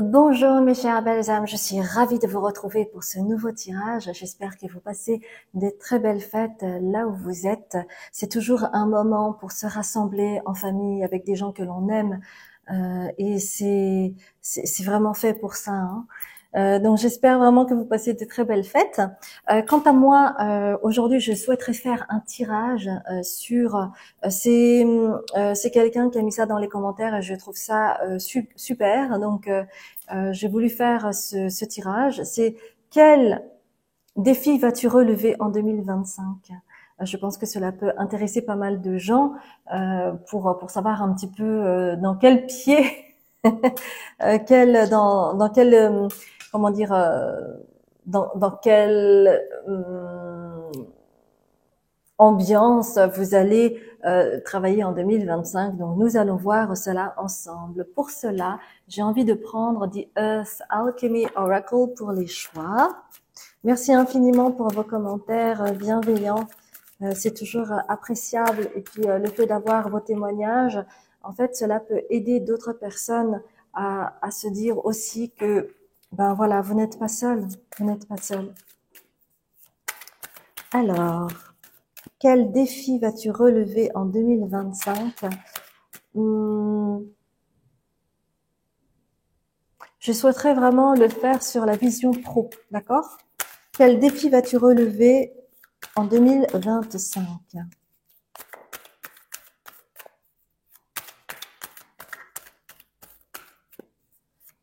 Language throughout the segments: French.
Bonjour mes chères belles âmes, je suis ravie de vous retrouver pour ce nouveau tirage. J'espère que vous passez de très belles fêtes là où vous êtes. C'est toujours un moment pour se rassembler en famille avec des gens que l'on aime et c'est vraiment fait pour ça, hein. Donc j'espère vraiment que vous passez de très belles fêtes. Quant à moi, aujourd'hui je souhaiterais faire un tirage sur c'est quelqu'un qui a mis ça dans les commentaires et je trouve ça super. Donc j'ai voulu faire ce tirage. C'est quel défi vas-tu relever en 2025? Je pense que cela peut intéresser pas mal de gens pour savoir un petit peu dans quel pied, dans quel comment dire dans quelle ambiance vous allez travailler en 2025. Donc nous allons voir cela ensemble. Pour cela, j'ai envie de prendre The Earth Alchemy Oracle pour les choix. Merci infiniment pour vos commentaires bienveillants. C'est toujours appréciable. Et puis le fait d'avoir vos témoignages, en fait, cela peut aider d'autres personnes à se dire aussi que, ben voilà, vous n'êtes pas seul. Vous n'êtes pas seul. Alors, quel défi vas-tu relever en 2025? Je souhaiterais vraiment le faire sur la vision pro, d'accord? Quel défi vas-tu relever en 2025?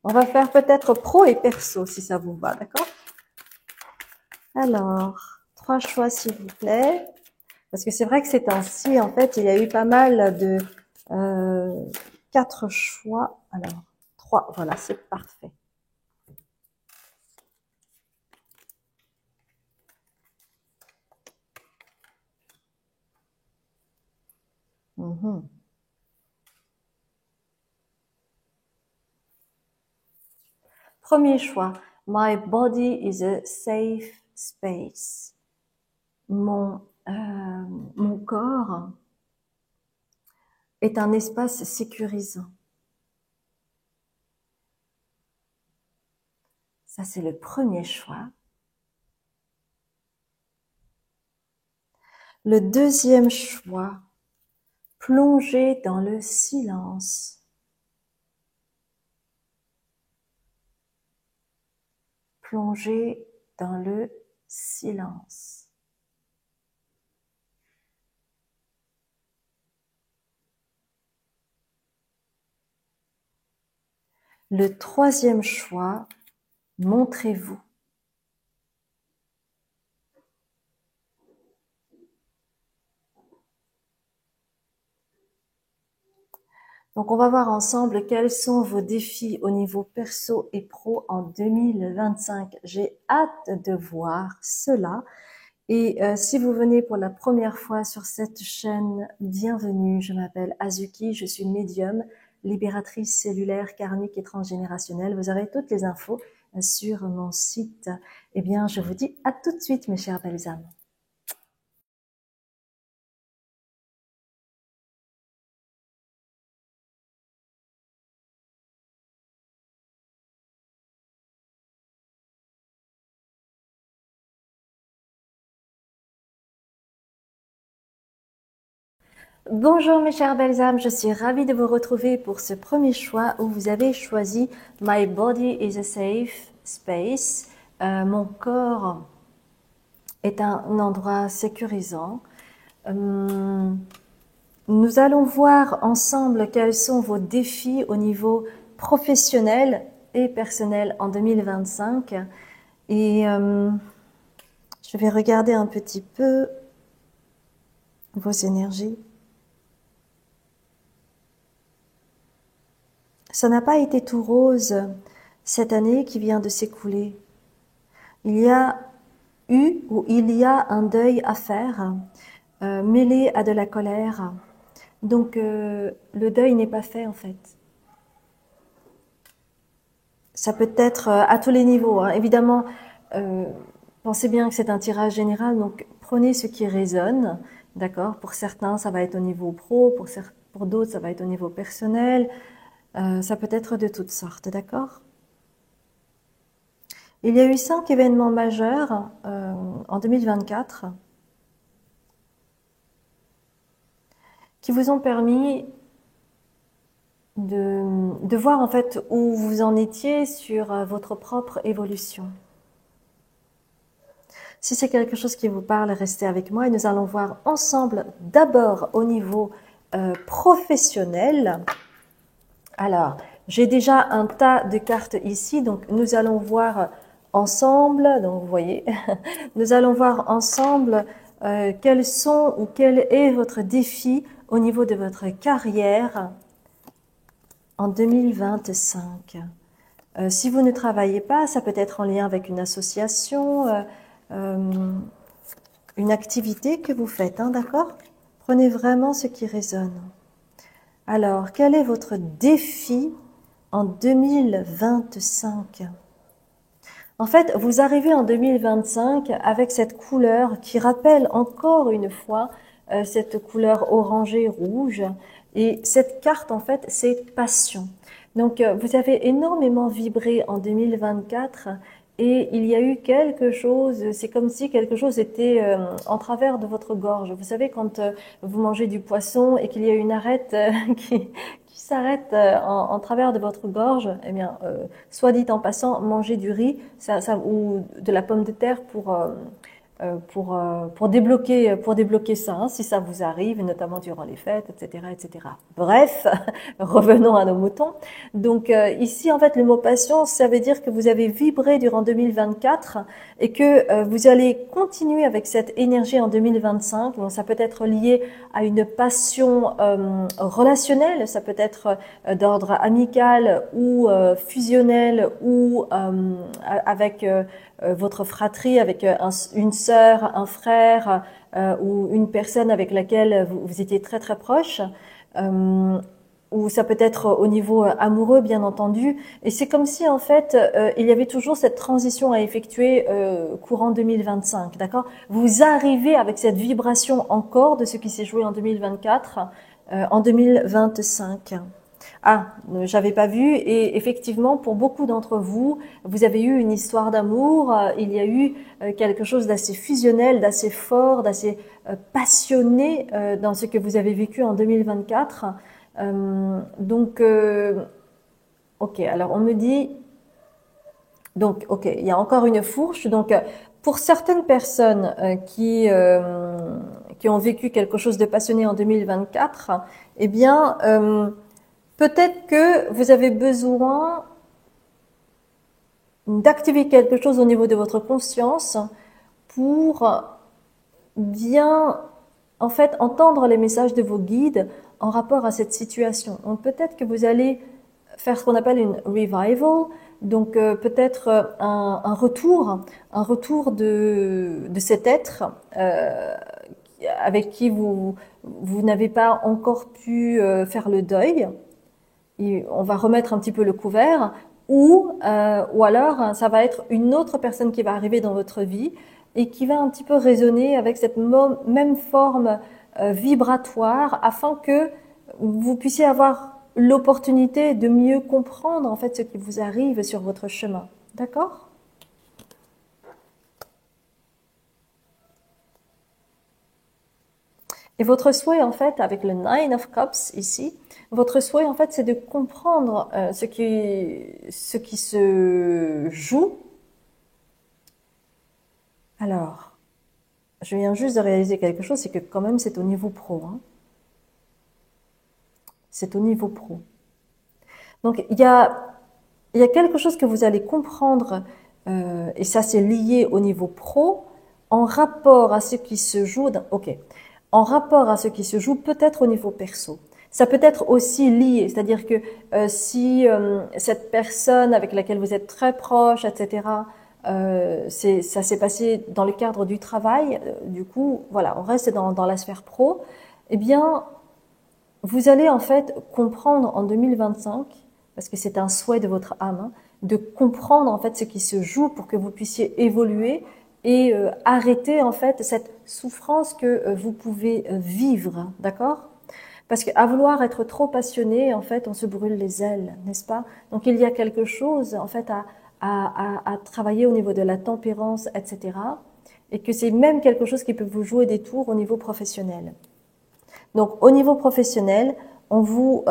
On va faire peut-être pro et perso, si ça vous va, d'accord? Alors, 3 choix, s'il vous plaît. Parce que c'est vrai que ces temps-ci, en fait, il y a eu pas mal de 4 choix. Alors, 3, voilà, c'est parfait. Premier choix. My body is a safe space. Mon corps est un espace sécurisant. Ça, c'est le premier choix. Le deuxième choix, plonger dans le silence. Plonger dans le silence. Le troisième choix, montrez-vous. Donc, on va voir ensemble quels sont vos défis au niveau perso et pro en 2025. J'ai hâte de voir cela. Et si vous venez pour la première fois sur cette chaîne, bienvenue. Je m'appelle Azuki, je suis médium, libératrice cellulaire, karmique et transgénérationnelle. Vous aurez toutes les infos sur mon site. Eh bien, je vous dis à tout de suite, mes chères belles âmes. Bonjour mes chères belles âmes, je suis ravie de vous retrouver pour ce premier choix où vous avez choisi My body is a safe space. Mon corps est un endroit sécurisant. Nous allons voir ensemble quels sont vos défis au niveau professionnel et personnel en 2025. Et je vais regarder un petit peu vos énergies. Ça n'a pas été tout rose cette année qui vient de s'écouler. Il y a eu ou il y a un deuil à faire, mêlé à de la colère. Donc le deuil n'est pas fait en fait. Ça peut être à tous les niveaux, hein. Évidemment, pensez bien que c'est un tirage général, donc prenez ce qui résonne, d'accord? Pour certains, ça va être au niveau pro, pour d'autres, ça va être au niveau personnel. Ça peut être de toutes sortes, d'accord? Il y a eu 5 événements majeurs en 2024 qui vous ont permis de voir en fait où vous en étiez sur votre propre évolution. Si c'est quelque chose qui vous parle, restez avec moi et nous allons voir ensemble d'abord au niveau professionnel. Alors, j'ai déjà un tas de cartes ici, donc nous allons voir ensemble, donc vous voyez, nous allons voir ensemble quels sont ou quel est votre défi au niveau de votre carrière en 2025. Si vous ne travaillez pas, ça peut être en lien avec une association, une activité que vous faites, hein, d'accord? Prenez vraiment ce qui résonne. Alors, quel est votre défi en 2025? En fait, vous arrivez en 2025 avec cette couleur qui rappelle encore une fois cette couleur orangée rouge. Et cette carte, en fait, c'est passion. Donc, vous avez énormément vibré en 2024 et il y a eu quelque chose, c'est comme si quelque chose était en travers de votre gorge. Vous savez, quand vous mangez du poisson et qu'il y a une arête qui s'arrête en travers de votre gorge, eh bien, soit dit en passant, manger du riz ou de la pomme de terre pour débloquer ça, hein, si ça vous arrive, notamment durant les fêtes, etc., etc. Bref, revenons à nos moutons. Donc ici, en fait, le mot passion, ça veut dire que vous avez vibré durant 2024 et que vous allez continuer avec cette énergie en 2025. Bon, ça peut être lié à une passion relationnelle, ça peut être d'ordre amical ou fusionnel ou avec votre fratrie, avec une sœur, un frère ou une personne avec laquelle vous étiez très très proche. Ou ça peut être au niveau amoureux, bien entendu. Et c'est comme si, en fait, il y avait toujours cette transition à effectuer courant 2025, d'accord? Vous arrivez avec cette vibration encore de ce qui s'est joué en 2024, en 2025. Ah, j'avais pas vu. Et effectivement, pour beaucoup d'entre vous, vous avez eu une histoire d'amour. Il y a eu quelque chose d'assez fusionnel, d'assez fort, d'assez passionné dans ce que vous avez vécu en 2024. Donc, ok. Alors, on me dit, donc, ok, il y a encore une fourche. Donc, pour certaines personnes qui ont vécu quelque chose de passionné en 2024, eh bien peut-être que vous avez besoin d'activer quelque chose au niveau de votre conscience pour bien, en fait, entendre les messages de vos guides en rapport à cette situation. Donc, peut-être que vous allez faire ce qu'on appelle une revival, donc peut-être un retour de cet être avec qui vous n'avez pas encore pu faire le deuil. Et on va remettre un petit peu le couvert, ou alors ça va être une autre personne qui va arriver dans votre vie et qui va un petit peu résonner avec cette même forme vibratoire afin que vous puissiez avoir l'opportunité de mieux comprendre en fait ce qui vous arrive sur votre chemin. D'accord ? Et votre souhait, en fait, avec le Nine of Cups ici, votre souhait, en fait, c'est de comprendre ce qui se joue. Alors, je viens juste de réaliser quelque chose, c'est que quand même, c'est au niveau pro. Hein. C'est au niveau pro. Donc, il y a quelque chose que vous allez comprendre, et ça, c'est lié au niveau pro, en rapport à ce qui se joue. En rapport à ce qui se joue peut-être au niveau perso. Ça peut être aussi lié, c'est-à-dire que si cette personne avec laquelle vous êtes très proche, etc., ça s'est passé dans le cadre du travail, du coup, voilà, on reste dans la sphère pro, eh bien, vous allez en fait comprendre en 2025, parce que c'est un souhait de votre âme, hein, de comprendre en fait ce qui se joue pour que vous puissiez évoluer et arrêter en fait cette souffrance que vous pouvez vivre, d'accord? Parce qu'à vouloir être trop passionné, en fait, on se brûle les ailes, n'est-ce pas? Donc il y a quelque chose en fait à travailler au niveau de la tempérance, etc. Et que c'est même quelque chose qui peut vous jouer des tours au niveau professionnel. Donc, au niveau professionnel, on vous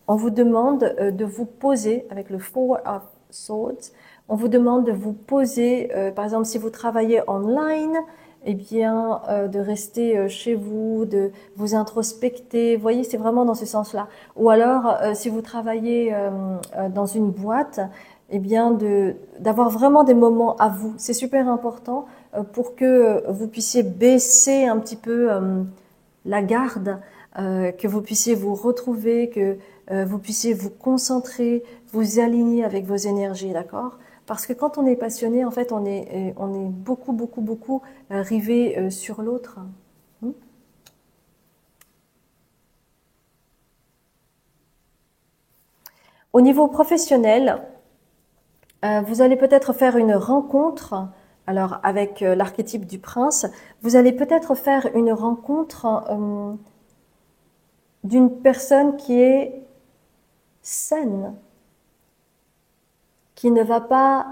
demande de vous poser avec le Four of Swords. On vous demande de vous poser, par exemple, si vous travaillez online, eh bien, de rester chez vous, de vous introspecter. Vous voyez, c'est vraiment dans ce sens-là. Ou alors, si vous travaillez dans une boîte, eh bien, d'avoir vraiment des moments à vous. C'est super important pour que vous puissiez baisser un petit peu la garde, que vous puissiez vous retrouver, que vous puissiez vous concentrer, vous aligner avec vos énergies, d'accord? Parce que quand on est passionné, en fait, on est beaucoup rivé sur l'autre. Au niveau professionnel, vous allez peut-être faire une rencontre, alors avec l'archétype du prince, vous allez peut-être faire une rencontre d'une personne qui est saine, qui ne va pas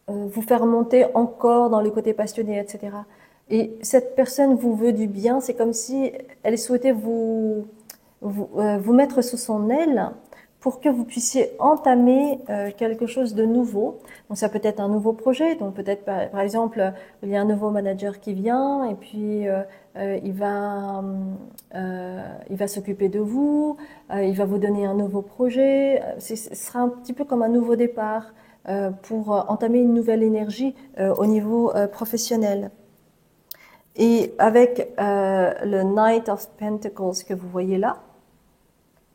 vous faire monter encore dans le côté passionné, etc. Et cette personne vous veut du bien, c'est comme si elle souhaitait vous mettre sous son aile pour que vous puissiez entamer quelque chose de nouveau. Donc ça peut être un nouveau projet, donc peut-être par exemple, il y a un nouveau manager qui vient et puis il va s'occuper de vous, il va vous donner un nouveau projet, ce sera un petit peu comme un nouveau départ pour entamer une nouvelle énergie au niveau professionnel. Et avec le Knight of Pentacles que vous voyez là,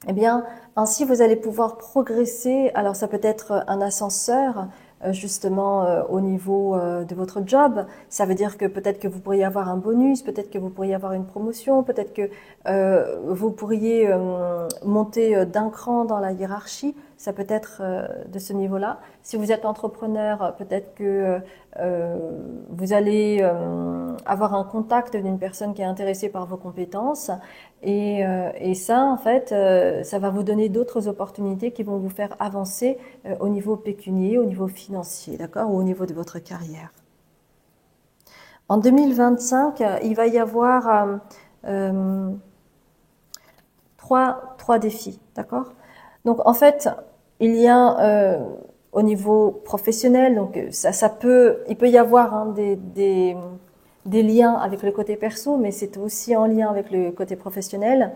eh bien, ainsi vous allez pouvoir progresser. Alors ça peut être un ascenseur justement au niveau de votre job. Ça veut dire que peut-être que vous pourriez avoir un bonus, peut-être que vous pourriez avoir une promotion, peut-être que vous pourriez monter d'un cran dans la hiérarchie. Ça peut être de ce niveau-là. Si vous êtes entrepreneur, peut-être que vous allez avoir un contact d'une personne qui est intéressée par vos compétences. Et ça, en fait, ça va vous donner d'autres opportunités qui vont vous faire avancer au niveau pécunier, au niveau financier, d'accord, ou au niveau de votre carrière. En 2025, il va y avoir trois défis, d'accord? Donc, en fait, il y a au niveau professionnel, donc il peut y avoir hein, des liens avec le côté perso, mais c'est aussi en lien avec le côté professionnel.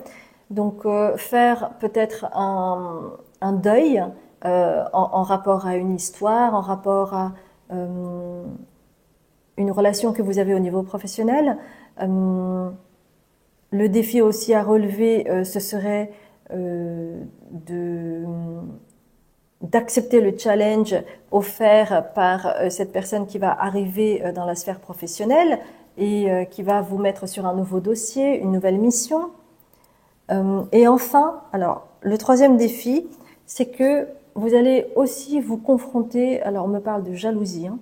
Donc, faire peut-être un deuil en rapport à une histoire, en rapport à une relation que vous avez au niveau professionnel. Le défi aussi à relever, ce serait d'accepter le challenge offert par cette personne qui va arriver dans la sphère professionnelle et qui va vous mettre sur un nouveau dossier, une nouvelle mission. Et enfin, alors le troisième défi, c'est que vous allez aussi vous confronter, alors on me parle de jalousie, hein,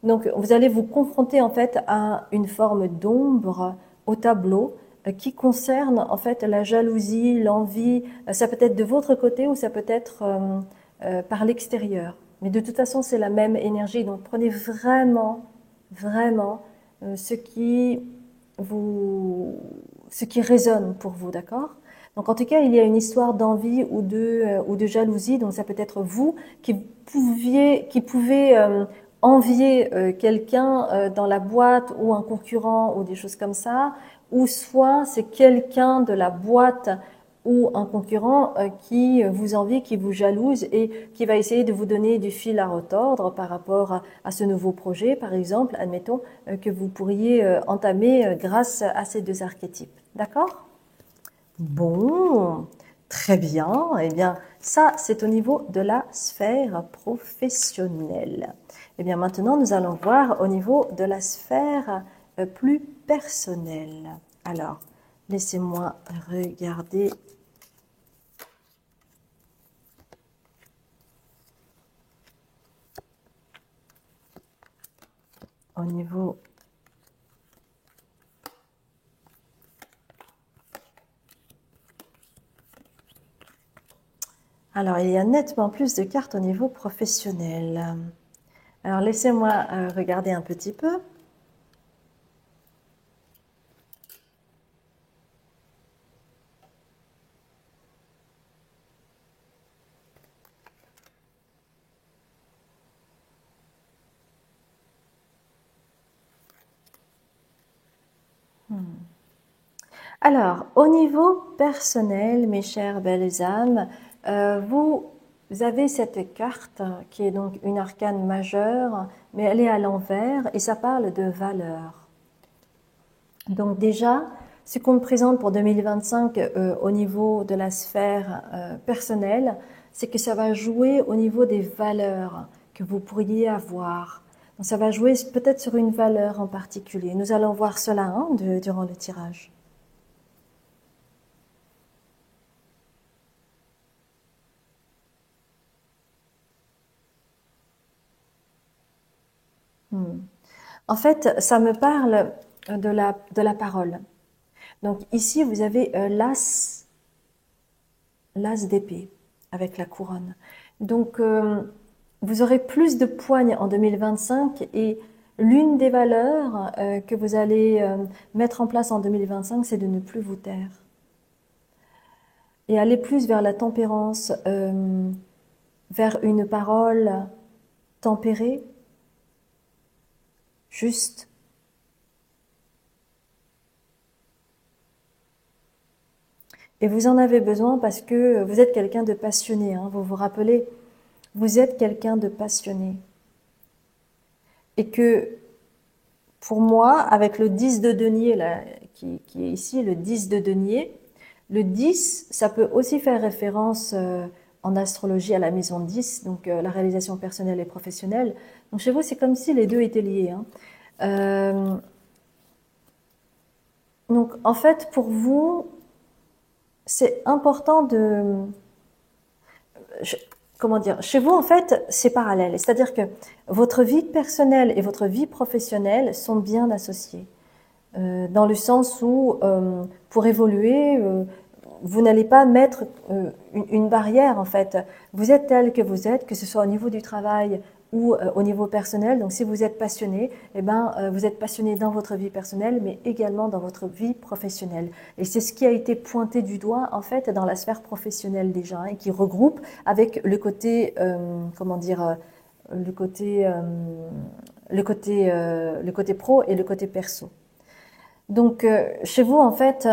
donc vous allez vous confronter en fait à une forme d'ombre au tableau qui concerne en fait la jalousie, l'envie, ça peut être de votre côté ou ça peut être par l'extérieur. Mais de toute façon, c'est la même énergie, donc prenez vraiment ce qui résonne pour vous, d'accord? Donc en tout cas, il y a une histoire d'envie ou de jalousie, donc ça peut être vous qui pouvez envier quelqu'un dans la boîte ou un concurrent ou des choses comme ça, ou soit c'est quelqu'un de la boîte ou un concurrent qui vous envie, qui vous jalouse et qui va essayer de vous donner du fil à retordre par rapport à ce nouveau projet, par exemple, admettons, que vous pourriez entamer grâce à ces deux archétypes. D'accord ? Bon, très bien. Eh bien, ça, c'est au niveau de la sphère professionnelle. Eh bien, maintenant, nous allons voir au niveau de la sphère plus personnelle. Alors, laissez-moi regarder. Au niveau Alors, il y a nettement plus de cartes au niveau professionnel. Alors, laissez-moi regarder un petit peu. Alors, au niveau personnel, mes chères belles âmes, vous avez cette carte qui est donc une arcane majeure, mais elle est à l'envers et ça parle de valeur. Donc déjà, ce qu'on me présente pour 2025 au niveau de la sphère personnelle, c'est que ça va jouer au niveau des valeurs que vous pourriez avoir. Donc ça va jouer peut-être sur une valeur en particulier. Nous allons voir cela durant le tirage. En fait, ça me parle de la parole. Donc ici, vous avez l'as d'épée avec la couronne. Donc, vous aurez plus de poigne en 2025 et l'une des valeurs que vous allez mettre en place en 2025, c'est de ne plus vous taire. Et aller plus vers la tempérance, vers une parole tempérée, juste. Et vous en avez besoin parce que vous êtes quelqu'un de passionné, hein, vous vous rappelez, vous êtes quelqu'un de passionné. Et que pour moi, avec le 10 de denier là, qui est ici, le 10 de denier, le 10, ça peut aussi faire référence en astrologie à la maison 10, donc la réalisation personnelle et professionnelle. Donc chez vous, c'est comme si les deux étaient liés. Hein. Donc en fait, pour vous, c'est important de... comment dire, chez vous, en fait, c'est parallèle. C'est-à-dire que votre vie personnelle et votre vie professionnelle sont bien associées. Dans le sens où, pour évoluer, vous n'allez pas mettre une barrière, en fait. Vous êtes tel que vous êtes, que ce soit au niveau du travail ou au niveau personnel. Donc, si vous êtes passionné, eh ben, vous êtes passionné dans votre vie personnelle, mais également dans votre vie professionnelle. Et c'est ce qui a été pointé du doigt, en fait, dans la sphère professionnelle déjà, hein, et qui regroupe avec le côté, comment dire, le côté pro et le côté perso. Donc, chez vous, en fait,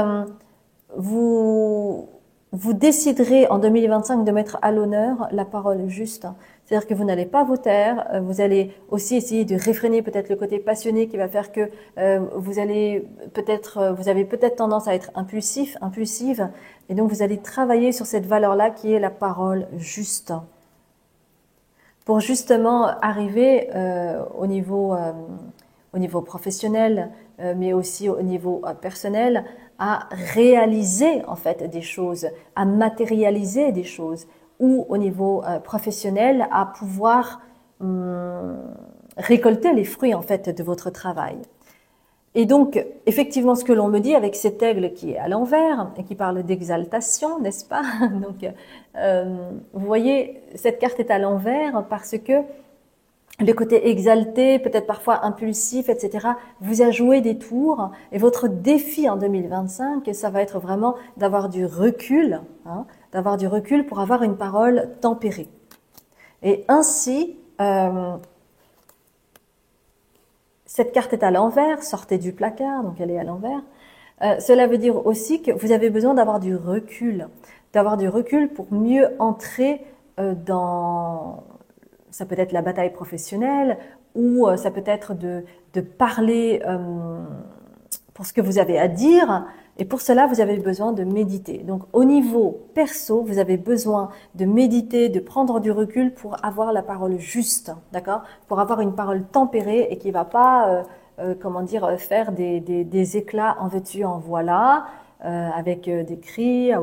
vous déciderez en 2025 de mettre à l'honneur la parole juste. C'est-à-dire que vous n'allez pas vous taire, vous allez aussi essayer de réfréner peut-être le côté passionné qui va faire que vous avez peut-être tendance à être impulsive, et donc vous allez travailler sur cette valeur-là qui est la parole juste. Pour justement arriver au niveau professionnel, mais aussi au niveau personnel, à réaliser en fait des choses, à matérialiser des choses, ou au niveau professionnel, à pouvoir récolter les fruits en fait de votre travail. Et donc, effectivement, ce que l'on me dit avec cet aigle qui est à l'envers et qui parle d'exaltation, n'est-ce pas? Donc, vous voyez, cette carte est à l'envers parce que le côté exalté, peut-être parfois impulsif, etc., vous a joué des tours. Et votre défi en 2025, ça va être vraiment d'avoir du recul, hein, d'avoir du recul pour avoir une parole tempérée. Et ainsi, cette carte est à l'envers, sortez du placard, donc elle est à l'envers. Cela veut dire aussi que vous avez besoin d'avoir du recul pour mieux entrer dans... Ça peut être la bataille professionnelle ou ça peut être de parler pour ce que vous avez à dire. Et pour cela, vous avez besoin de méditer. Donc, au niveau perso, vous avez besoin de méditer, de prendre du recul pour avoir la parole juste, d'accord? Pour avoir une parole tempérée et qui ne va pas, comment dire, faire des éclats en veux-tu, en voilà, avec des cris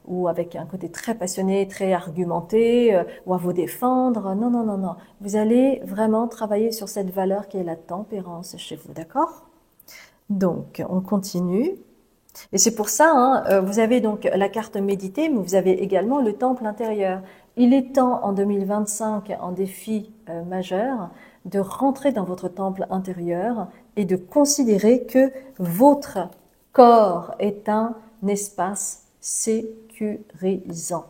ou avec un côté très passionné, très argumenté, ou à vous défendre. Non, non, non, non. Vous allez vraiment travailler sur cette valeur qui est la tempérance chez vous, d'accord? Donc, on continue. Et c'est pour ça, hein, vous avez donc la carte méditer, mais vous avez également le temple intérieur. Il est temps en 2025, en défi majeur, de rentrer dans votre temple intérieur et de considérer que votre corps est un espace sécurisant.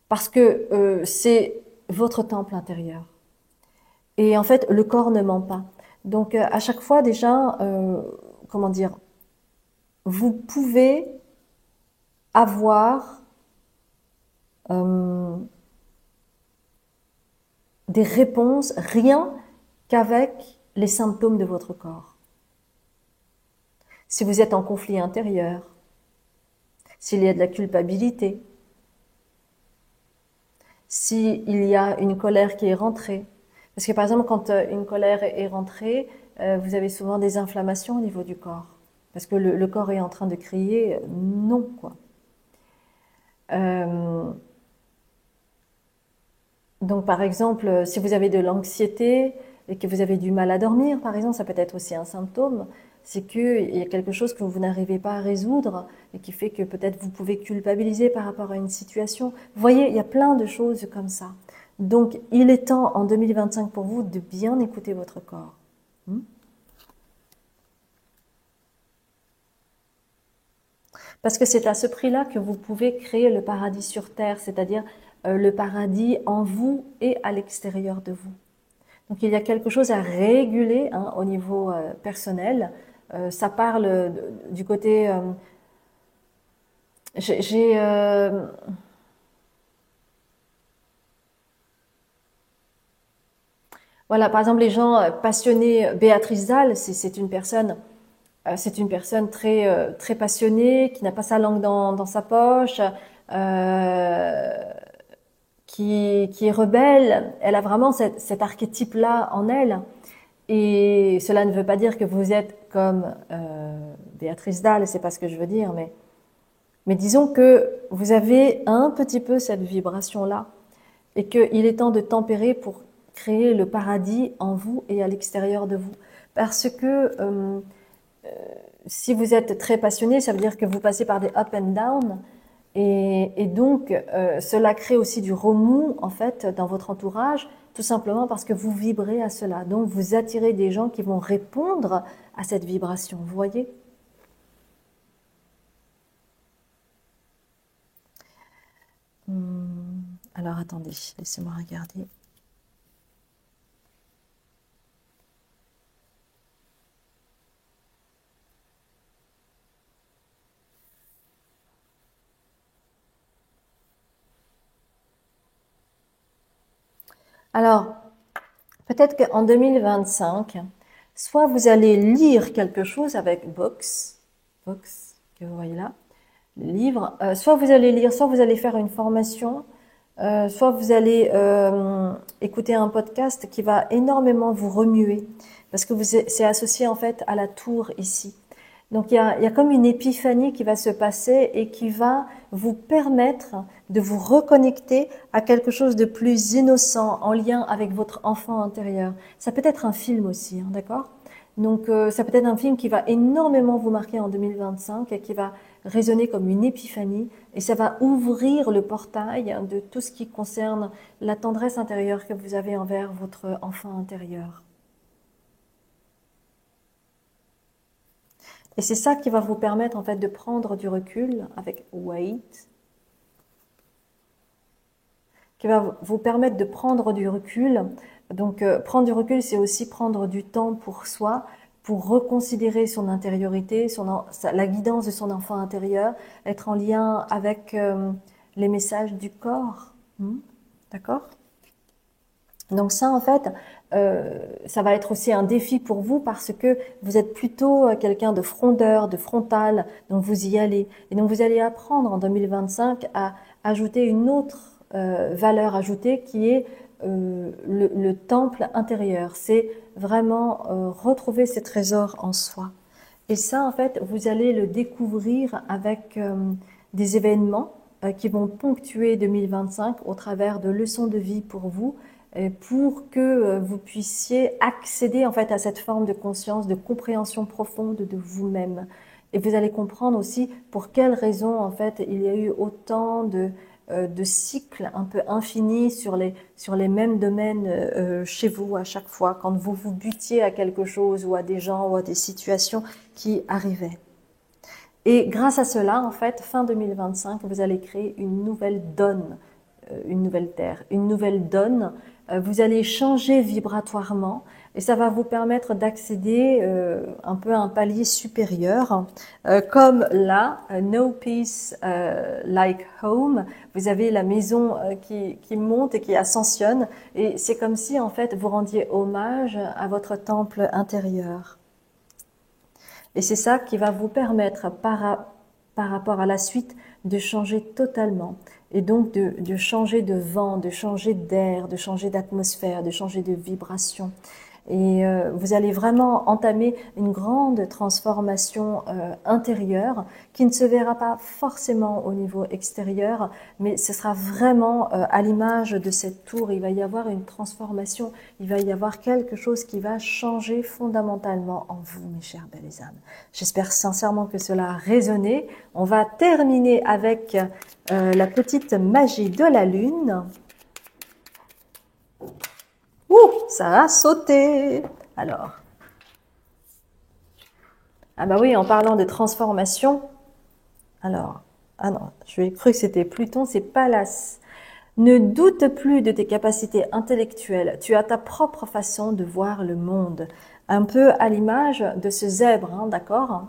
Parce que c'est votre temple intérieur. Et en fait, le corps ne ment pas. Donc à chaque fois déjà, comment dire, vous pouvez avoir euh, des réponses rien qu'avec les symptômes de votre corps. Si vous êtes en conflit intérieur, s'il y a de la culpabilité, s'il y a une colère qui est rentrée. Parce que par exemple, quand une colère est rentrée, vous avez souvent des inflammations au niveau du corps. Parce que le corps est en train de crier non, quoi. Donc par exemple, si vous avez de l'anxiété et que vous avez du mal à dormir, par exemple, ça peut être aussi un symptôme, c'est qu'il y a quelque chose que vous n'arrivez pas à résoudre et qui fait que peut-être vous pouvez culpabiliser par rapport à une situation. Vous voyez, il y a plein de choses comme ça. Donc il est temps en 2025 pour vous de bien écouter votre corps. Parce que c'est à ce prix-là que vous pouvez créer le paradis sur terre, c'est-à-dire le paradis en vous et à l'extérieur de vous. Donc il y a quelque chose à réguler hein, au niveau personnel. Ça parle du côté... j'ai... voilà, par exemple, les gens passionnés, Béatrice Dalle, c'est une personne très passionnée, qui n'a pas sa langue dans sa poche, qui est rebelle. Elle a vraiment cet archétype-là en elle. Et cela ne veut pas dire que vous êtes comme Béatrice Dalle, c'est pas ce que je veux dire, mais disons que vous avez un petit peu cette vibration-là et qu'il est temps de tempérer pour créer le paradis en vous et à l'extérieur de vous. Parce que si vous êtes très passionné, ça veut dire que vous passez par des up and down et donc cela crée aussi du remous en fait dans votre entourage, tout simplement parce que vous vibrez à cela. Donc vous attirez des gens qui vont répondre à cette vibration, vous voyez? Alors attendez, laissez-moi regarder. Alors, peut-être qu'en 2025, soit vous allez lire quelque chose avec Vox, que vous voyez là, le livre, soit vous allez lire, soit vous allez faire une formation, soit vous allez écouter un podcast qui va énormément vous remuer, parce que c'est associé en fait à la tour ici. Donc il y a comme une épiphanie qui va se passer et qui va vous permettre de vous reconnecter à quelque chose de plus innocent en lien avec votre enfant intérieur. Ça peut être un film aussi, hein, d'accord? Donc ça peut être un film qui va énormément vous marquer en 2025 et qui va résonner comme une épiphanie et ça va ouvrir le portail de tout ce qui concerne la tendresse intérieure que vous avez envers votre enfant intérieur. Et c'est ça qui va vous permettre en fait de prendre du recul avec Wait, qui va vous permettre de prendre du recul. Donc prendre du recul, c'est aussi prendre du temps pour soi, pour reconsidérer son intériorité, la guidance de son enfant intérieur, être en lien avec les messages du corps. D'accord? Donc ça, en fait, ça va être aussi un défi pour vous parce que vous êtes plutôt quelqu'un de frondeur, de frontal, donc vous y allez. Et donc vous allez apprendre en 2025 à ajouter une autre valeur ajoutée qui est le temple intérieur. C'est vraiment retrouver ces trésors en soi. Et ça, en fait, vous allez le découvrir avec des événements qui vont ponctuer 2025 au travers de leçons de vie pour vous, pour que vous puissiez accéder en fait à cette forme de conscience, de compréhension profonde de vous-même. Et vous allez comprendre aussi pour quelles raisons, en fait, il y a eu autant de cycles un peu infinis sur les mêmes domaines chez vous à chaque fois, quand vous vous butiez à quelque chose ou à des gens ou à des situations qui arrivaient. Et grâce à cela, en fait, fin 2025, vous allez créer une nouvelle donne, une nouvelle terre, une nouvelle donne. Vous allez changer vibratoirement et ça va vous permettre d'accéder un peu à un palier supérieur. Comme là, No Peace Like Home, vous avez la maison qui monte et qui ascensionne et c'est comme si en fait vous rendiez hommage à votre temple intérieur. Et c'est ça qui va vous permettre par rapport à la suite de changer totalement. Et donc de changer de vent, de changer d'air, de changer d'atmosphère, de changer de vibration. Et vous allez vraiment entamer une grande transformation intérieure qui ne se verra pas forcément au niveau extérieur, mais ce sera vraiment à l'image de cette tour. Il va y avoir une transformation, il va y avoir quelque chose qui va changer fondamentalement en vous, mes chères belles âmes. J'espère sincèrement que cela a résonné. On va terminer avec la petite magie de la lune. Ouh, ça a sauté. Alors. Ah bah oui, en parlant de transformation. Alors, ah non, je lui ai cru que c'était Pluton, c'est Pallas. Ne doute plus de tes capacités intellectuelles. Tu as ta propre façon de voir le monde. Un peu à l'image de ce zèbre, hein, d'accord ?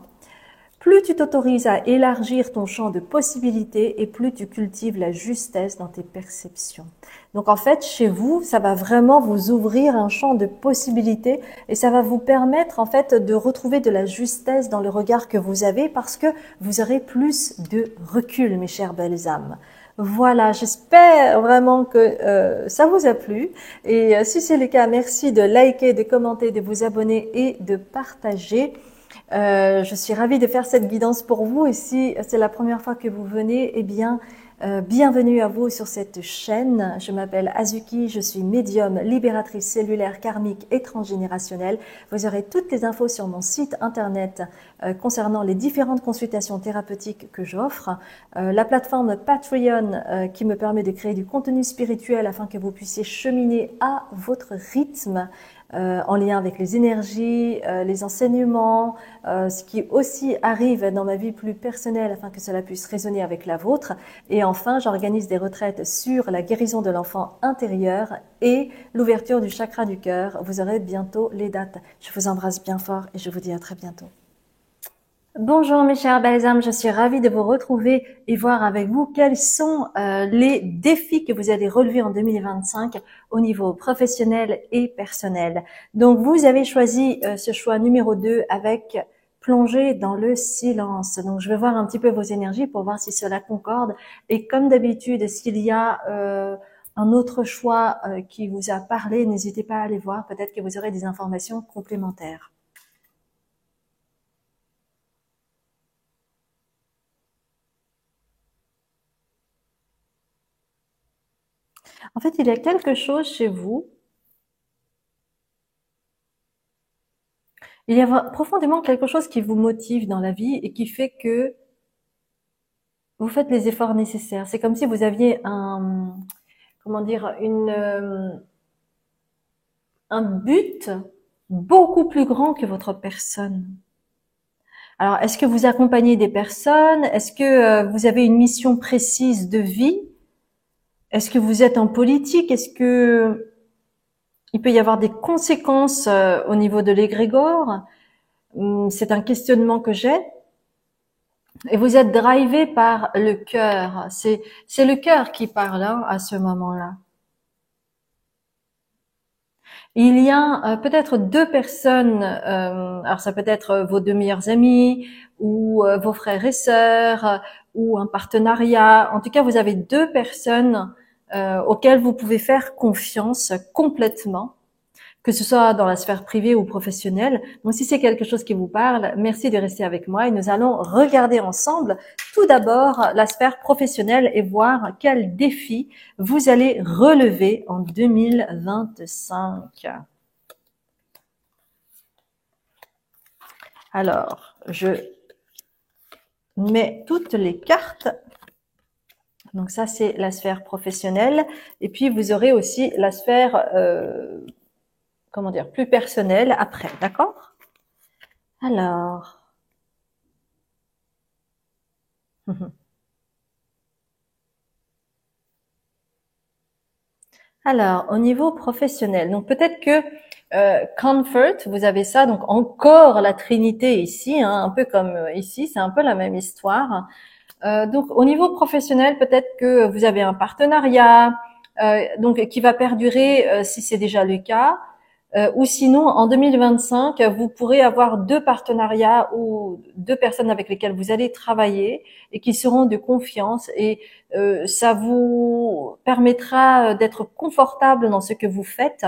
Plus tu t'autorises à élargir ton champ de possibilités et plus tu cultives la justesse dans tes perceptions. Donc en fait, chez vous, ça va vraiment vous ouvrir un champ de possibilités et ça va vous permettre en fait de retrouver de la justesse dans le regard que vous avez parce que vous aurez plus de recul, mes chères belles âmes. Voilà, j'espère vraiment que ça vous a plu et si c'est le cas, merci de liker, de commenter, de vous abonner et de partager. Je suis ravie de faire cette guidance pour vous et si c'est la première fois que vous venez, eh bien, bienvenue à vous sur cette chaîne. Je m'appelle Azuki, je suis médium, libératrice cellulaire, karmique et transgénérationnelle. Vous aurez toutes les infos sur mon site internet concernant les différentes consultations thérapeutiques que j'offre. La plateforme Patreon qui me permet de créer du contenu spirituel afin que vous puissiez cheminer à votre rythme. En lien avec les énergies, les enseignements, ce qui aussi arrive dans ma vie plus personnelle afin que cela puisse résonner avec la vôtre. Et enfin, j'organise des retraites sur la guérison de l'enfant intérieur et l'ouverture du chakra du cœur. Vous aurez bientôt les dates. Je vous embrasse bien fort et je vous dis à très bientôt. Bonjour mes chères belles âmes, je suis ravie de vous retrouver et voir avec vous quels sont les défis que vous allez relever en 2025 au niveau professionnel et personnel. Donc vous avez choisi ce choix numéro 2 avec plonger dans le silence. Donc je vais voir un petit peu vos énergies pour voir si cela concorde et comme d'habitude s'il y a un autre choix qui vous a parlé, n'hésitez pas à aller voir, peut-être que vous aurez des informations complémentaires. En fait, il y a quelque chose chez vous. Il y a profondément quelque chose qui vous motive dans la vie et qui fait que vous faites les efforts nécessaires. C'est comme si vous aviez comment dire, un but beaucoup plus grand que votre personne. Alors, est-ce que vous accompagnez des personnes? Est-ce que vous avez une mission précise de vie? Est-ce que vous êtes en politique? Est-ce que il peut y avoir des conséquences au niveau de l'égrégore? C'est un questionnement que j'ai. Et vous êtes drivé par le cœur. C'est le cœur qui parle hein, à ce moment-là. Il y a peut-être deux personnes, alors ça peut être vos deux meilleurs amis ou vos frères et sœurs ou un partenariat. En tout cas, vous avez deux personnes auxquelles vous pouvez faire confiance complètement, que ce soit dans la sphère privée ou professionnelle. Donc si c'est quelque chose qui vous parle, merci de rester avec moi et nous allons regarder ensemble tout d'abord la sphère professionnelle et voir quels défis vous allez relever en 2025. Alors, je mets toutes les cartes. Donc ça, c'est la sphère professionnelle. Et puis, vous aurez aussi la sphère, comment dire, plus personnelle après, d'accord? Alors, alors, au niveau professionnel, donc peut-être que comfort, vous avez ça, donc encore la Trinité ici, hein, un peu comme ici, c'est un peu la même histoire. Donc au niveau professionnel, peut-être que vous avez un partenariat, donc qui va perdurer si c'est déjà le cas. Ou sinon, en 2025, vous pourrez avoir deux partenariats ou deux personnes avec lesquelles vous allez travailler et qui seront de confiance et ça vous permettra d'être confortable dans ce que vous faites.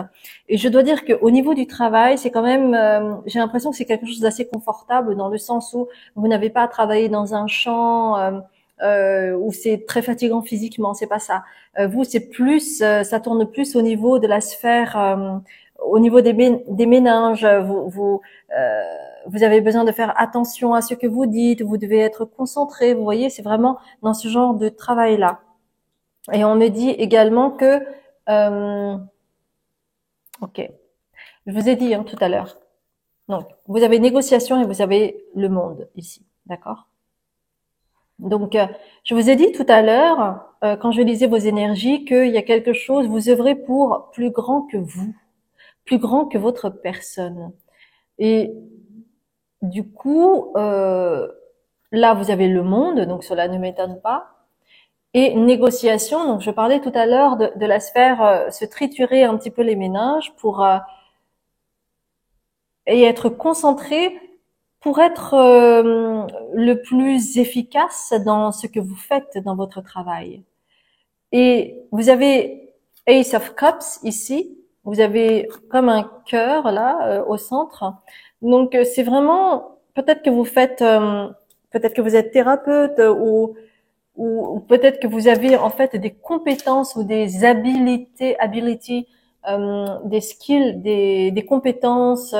Et je dois dire qu'au niveau du travail, c'est quand même, j'ai l'impression que c'est quelque chose d'assez confortable dans le sens où vous n'avez pas à travailler dans un champ où c'est très fatigant physiquement. C'est pas ça. Vous, c'est plus, ça tourne plus au niveau de la sphère. Au niveau des méninges, vous avez besoin de faire attention à ce que vous dites, vous devez être concentré, vous voyez, c'est vraiment dans ce genre de travail-là. Et on me dit également que, ok, je vous ai dit tout à l'heure, donc vous avez négociation et vous avez le monde ici, d'accord? Donc, je vous ai dit tout à l'heure, quand je lisais vos énergies, qu'il y a quelque chose, vous œuvrez pour plus grand que vous, plus grand que votre personne. Et du coup, là, vous avez le monde, donc cela ne m'étonne pas. Et négociation, donc je parlais tout à l'heure de la sphère se triturer un petit peu les méninges pour et être concentré pour être le plus efficace dans ce que vous faites dans votre travail. Et vous avez Ace of Cups ici, vous avez comme un cœur là au centre. Donc c'est vraiment peut-être que vous faites, peut-être que vous êtes thérapeute ou peut-être que vous avez en fait des compétences ou des des skills, des compétences,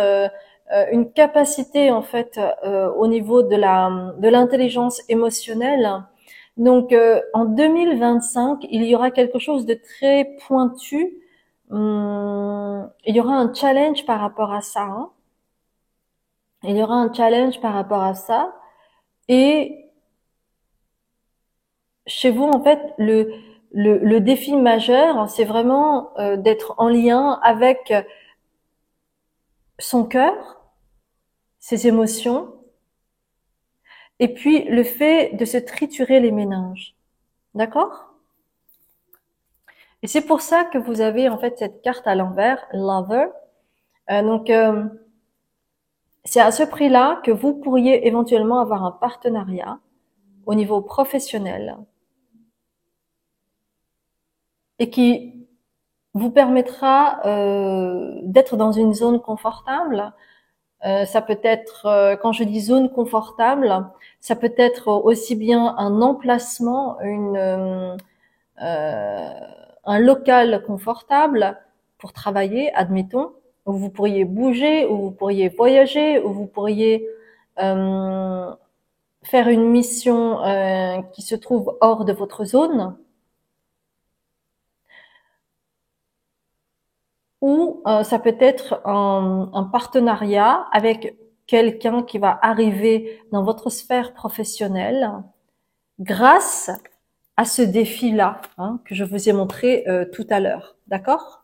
une capacité en fait au niveau de l'intelligence émotionnelle. Donc en 2025, il y aura quelque chose de très pointu. Il y aura un challenge par rapport à ça. Hein. Il y aura un challenge par rapport à ça. Et chez vous, en fait, le défi majeur, c'est vraiment d'être en lien avec son cœur, ses émotions, et puis le fait de se triturer les méninges. D'accord? Et c'est pour ça que vous avez en fait cette carte à l'envers, Lover. Donc, c'est à ce prix-là que vous pourriez éventuellement avoir un partenariat au niveau professionnel et qui vous permettra d'être dans une zone confortable. Ça peut être, quand je dis zone confortable, ça peut être aussi bien un emplacement, un local confortable pour travailler, admettons, où vous pourriez bouger, où vous pourriez voyager, où vous pourriez euh, faire une mission qui se trouve hors de votre zone, ou ça peut être un partenariat avec quelqu'un qui va arriver dans votre sphère professionnelle grâce à ce défi-là que je vous ai montré tout à l'heure. D'accord?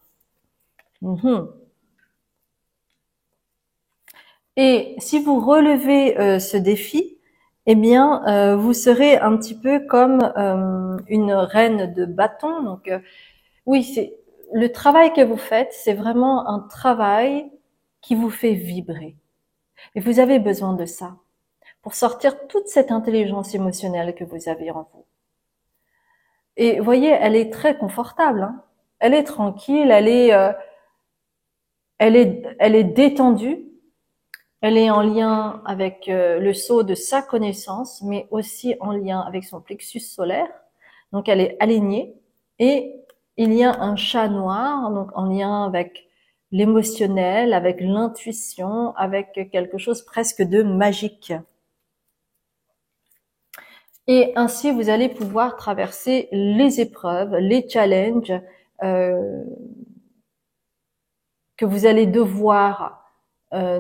Et si vous relevez ce défi, eh bien, vous serez un petit peu comme une reine de bâton. Donc, oui, c'est le travail que vous faites, c'est vraiment un travail qui vous fait vibrer. Et vous avez besoin de ça pour sortir toute cette intelligence émotionnelle que vous avez en vous. Et vous voyez, elle est très confortable. Hein. Elle est tranquille, elle est détendue. Elle est en lien avec le sceau de sa connaissance, mais aussi en lien avec son plexus solaire. Donc, elle est alignée. Et il y a un chat noir, donc en lien avec l'émotionnel, avec l'intuition, avec quelque chose presque de magique. Et ainsi, vous allez pouvoir traverser les épreuves, les challenges euh, que vous allez devoir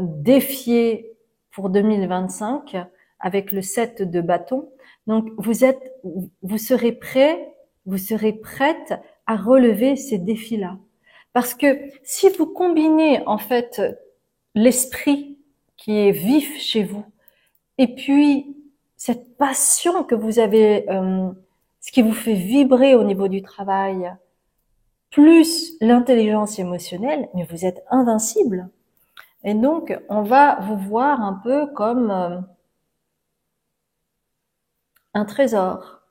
défier pour 2025 avec le 7 de bâton. Donc, vous serez prêt, vous serez prête à relever ces défis-là. Parce que si vous combinez en fait l'esprit qui est vif chez vous et puis cette passion que vous avez, ce qui vous fait vibrer au niveau du travail, plus l'intelligence émotionnelle, mais vous êtes invincible. Et donc, on va vous voir un peu comme un trésor.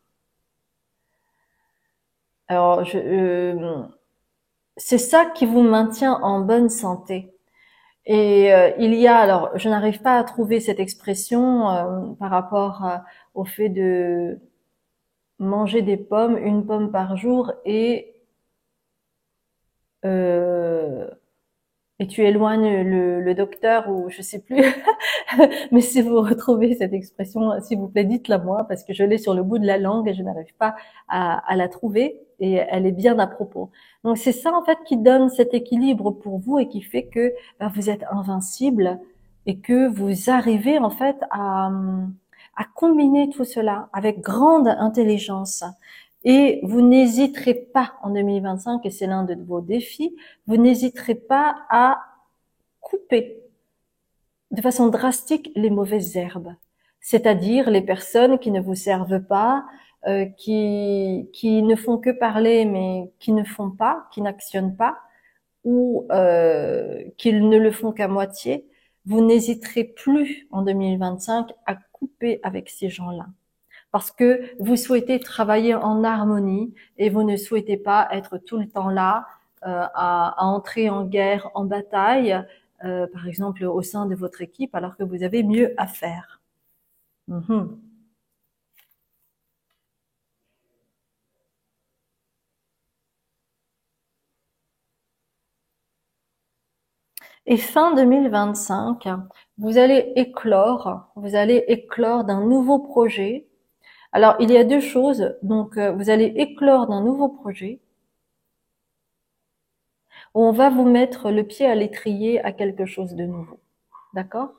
Alors, c'est ça qui vous maintient en bonne santé. Et il y a, alors, je n'arrive pas à trouver cette expression par rapport au fait de manger des pommes, une pomme par jour, euh, et tu éloignes le docteur ou je sais plus. Mais si vous retrouvez cette expression, s'il vous plaît, dites-la moi parce que je l'ai sur le bout de la langue et je n'arrive pas à la trouver et elle est bien à propos. Donc c'est ça en fait qui donne cet équilibre pour vous et qui fait que vous êtes invincible et que vous arrivez en fait à combiner tout cela avec grande intelligence. Et vous n'hésiterez pas en 2025, et c'est l'un de vos défis, vous n'hésiterez pas à couper de façon drastique les mauvaises herbes, c'est-à-dire les personnes qui ne vous servent pas, qui ne font que parler mais qui ne font pas, qui n'actionnent pas, ou qu'ils ne le font qu'à moitié. Vous n'hésiterez plus en 2025 à couper avec ces gens-là. Parce que vous souhaitez travailler en harmonie et vous ne souhaitez pas être tout le temps là à entrer en guerre, en bataille, par exemple au sein de votre équipe, alors que vous avez mieux à faire. Mhm. Et fin 2025, vous allez éclore d'un nouveau projet. Alors, il y a deux choses. Donc, vous allez éclore d'un nouveau projet où on va vous mettre le pied à l'étrier à quelque chose de nouveau. D'accord?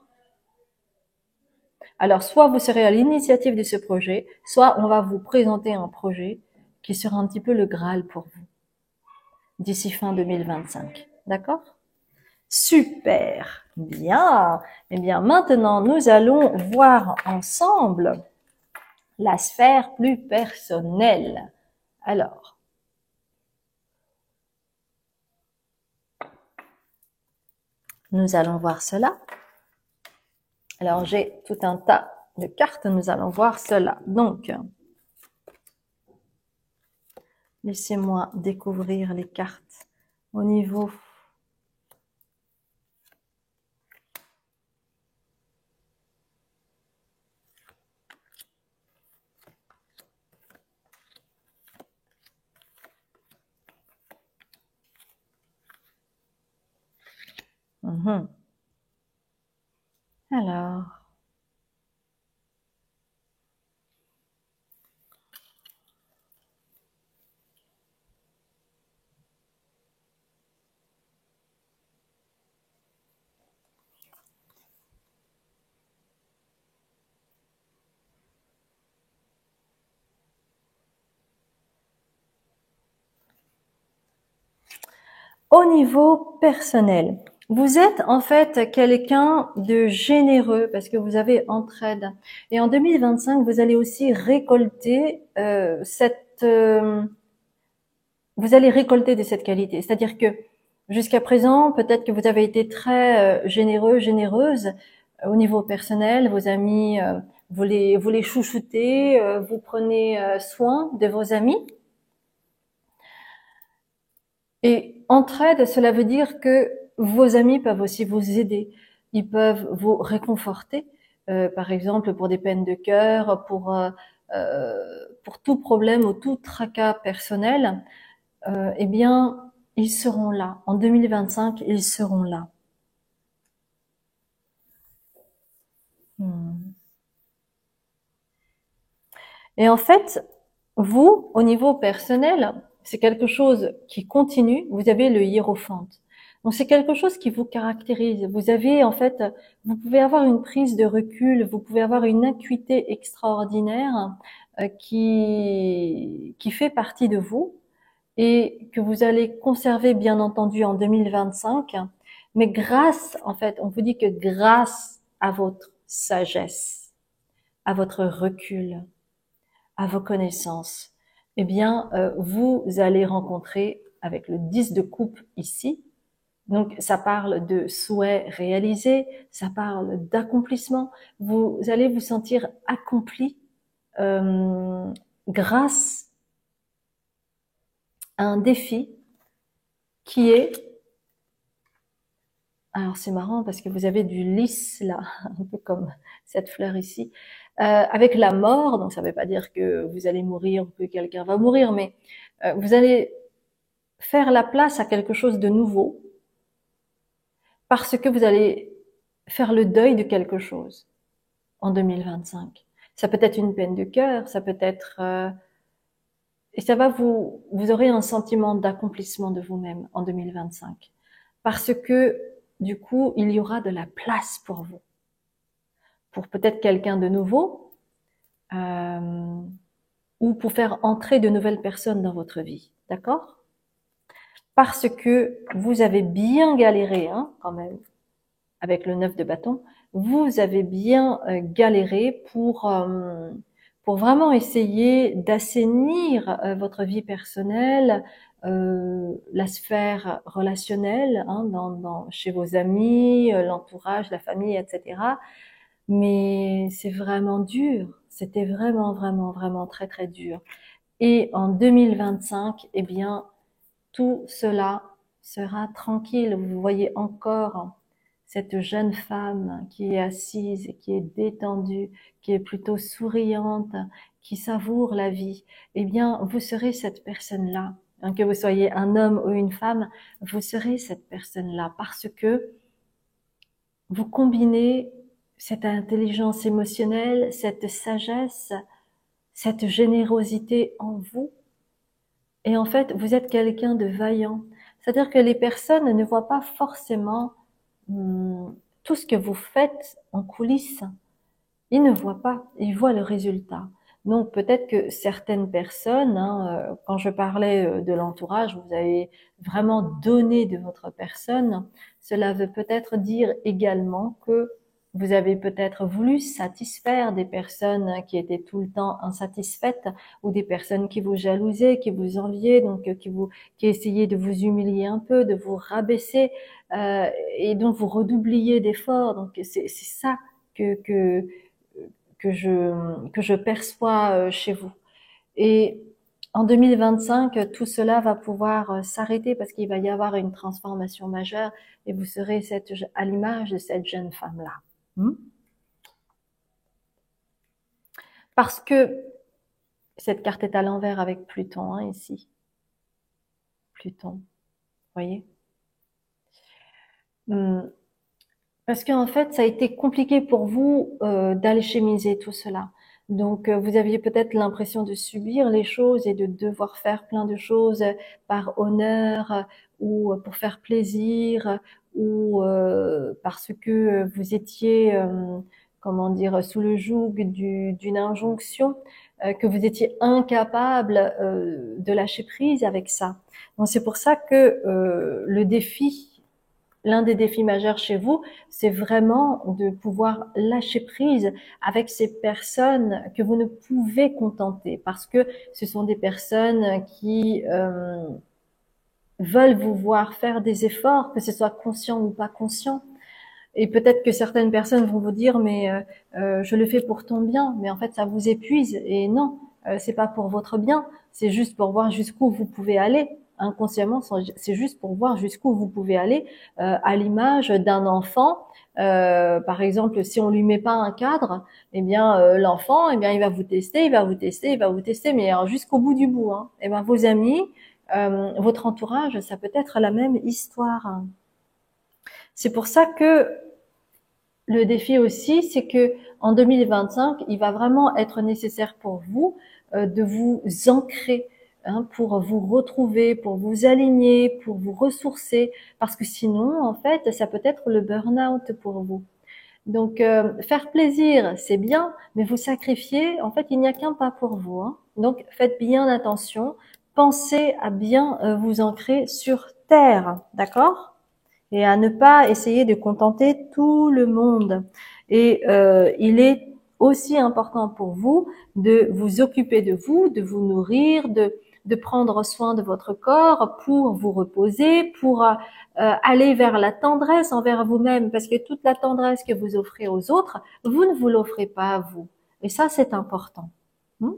Alors, soit vous serez à l'initiative de ce projet, soit on va vous présenter un projet qui sera un petit peu le Graal pour vous d'ici fin 2025. D'accord? Super! Bien! Eh bien, maintenant, nous allons voir ensemble la sphère plus personnelle. Alors, nous allons voir cela. Alors, j'ai tout un tas de cartes, nous allons voir cela. Donc, laissez-moi découvrir les cartes au niveau. Mhm. Alors, au niveau personnel, vous êtes en fait quelqu'un de généreux parce que vous avez entraide. Et en 2025, vous allez aussi récolter vous allez récolter de cette qualité. C'est-à-dire que jusqu'à présent, peut-être que vous avez été très généreux, généreuse au niveau personnel. Vos amis, vous les chouchoutez, vous prenez soin de vos amis. Et entraide, cela veut dire que vos amis peuvent aussi vous aider. Ils peuvent vous réconforter, par exemple pour des peines de cœur, pour tout problème ou tout tracas personnel. Eh bien, ils seront là. En 2025, ils seront là. Hmm. Et en fait, vous, au niveau personnel, c'est quelque chose qui continue. Vous avez le hiérophante. Donc c'est quelque chose qui vous caractérise. Vous avez en fait, vous pouvez avoir une prise de recul, vous pouvez avoir une acuité extraordinaire qui fait partie de vous et que vous allez conserver bien entendu en 2025. Mais grâce, en fait, on vous dit que grâce à votre sagesse, à votre recul, à vos connaissances, eh bien, vous allez rencontrer avec le 10 de coupe ici. Donc, ça parle de souhaits réalisés, ça parle d'accomplissement. Vous allez vous sentir accompli euh, grâce à un défi qui est, alors c'est marrant parce que vous avez du lys là, un peu comme cette fleur ici, avec la mort. Donc, ça ne veut pas dire que vous allez mourir ou que quelqu'un va mourir, mais vous allez faire la place à quelque chose de nouveau parce que vous allez faire le deuil de quelque chose en 2025. Ça peut être une peine de cœur, ça peut être et ça va vous aurez un sentiment d'accomplissement de vous-même en 2025 parce que du coup, il y aura de la place pour vous, pour peut-être quelqu'un de nouveau euh, ou pour faire entrer de nouvelles personnes dans votre vie, d'accord? Parce que vous avez bien galéré, hein, quand même, avec le 9 de bâton, vous avez bien galéré pour vraiment essayer d'assainir votre vie personnelle, la sphère relationnelle, hein, chez vos amis, l'entourage, la famille, etc. Mais c'est vraiment dur. C'était vraiment, vraiment, vraiment très, très dur. Et en 2025, eh bien, tout cela sera tranquille. Vous voyez encore cette jeune femme qui est assise, qui est détendue, qui est plutôt souriante, qui savoure la vie. Eh bien, vous serez cette personne-là. Hein, que vous soyez un homme ou une femme, vous serez cette personne-là parce que vous combinez cette intelligence émotionnelle, cette sagesse, cette générosité en vous. Et en fait, vous êtes quelqu'un de vaillant. C'est-à-dire que les personnes ne voient pas forcément tout ce que vous faites en coulisses. Ils ne voient pas, ils voient le résultat. Donc peut-être que certaines personnes, hein, quand je parlais de l'entourage, vous avez vraiment donné de votre personne. Cela veut peut-être dire également que vous avez peut-être voulu satisfaire des personnes qui étaient tout le temps insatisfaites ou des personnes qui vous jalousaient, qui vous enviaient, donc qui essayaient de vous humilier un peu, de vous rabaisser, et donc vous redoubliez d'efforts. Donc c'est ça que que que je perçois chez vous. Et en 2025, tout cela va pouvoir s'arrêter parce qu'il va y avoir une transformation majeure et vous serez à l'image de cette jeune femme-là. Parce que cette carte est à l'envers avec Pluton, hein, ici. Pluton, vous voyez. Parce qu'en fait, ça a été compliqué pour vous d'alchimiser tout cela. Donc, vous aviez peut-être l'impression de subir les choses et de devoir faire plein de choses par honneur ou pour faire plaisir ou parce que vous étiez, comment dire, sous le joug d'une injonction, que vous étiez incapable de lâcher prise avec ça. Donc, c'est pour ça que le défi l'un des défis majeurs chez vous, c'est vraiment de pouvoir lâcher prise avec ces personnes que vous ne pouvez contenter parce que ce sont des personnes qui veulent vous voir faire des efforts, que ce soit conscient ou pas conscient. Et peut-être que certaines personnes vont vous dire mais je le fais pour ton bien, mais en fait ça vous épuise. Et non, c'est pas pour votre bien, c'est juste pour voir jusqu'où vous pouvez aller. Inconsciemment, c'est juste pour voir jusqu'où vous pouvez aller, à l'image d'un enfant. Par exemple, si on lui met pas un cadre, eh bien l'enfant, eh bien il va vous tester, il va vous tester, il va vous tester, mais alors jusqu'au bout du bout. Hein. Eh bien vos amis, votre entourage, ça peut être la même histoire. C'est pour ça que le défi aussi, c'est que en 2025, il va vraiment être nécessaire pour vous de vous ancrer, hein, pour vous retrouver, pour vous aligner, pour vous ressourcer, parce que sinon, en fait, ça peut être le burn-out pour vous. Donc, faire plaisir, c'est bien, mais vous sacrifier, en fait, il n'y a qu'un pas pour vous, hein. Donc, faites bien attention. Pensez à bien vous ancrer sur terre, d'accord? Et à ne pas essayer de contenter tout le monde. Et il est aussi important pour vous de vous occuper de vous nourrir, de prendre soin de votre corps pour vous reposer, pour aller vers la tendresse envers vous-même, parce que toute la tendresse que vous offrez aux autres, vous ne vous l'offrez pas à vous. Et ça, c'est important. Hmm.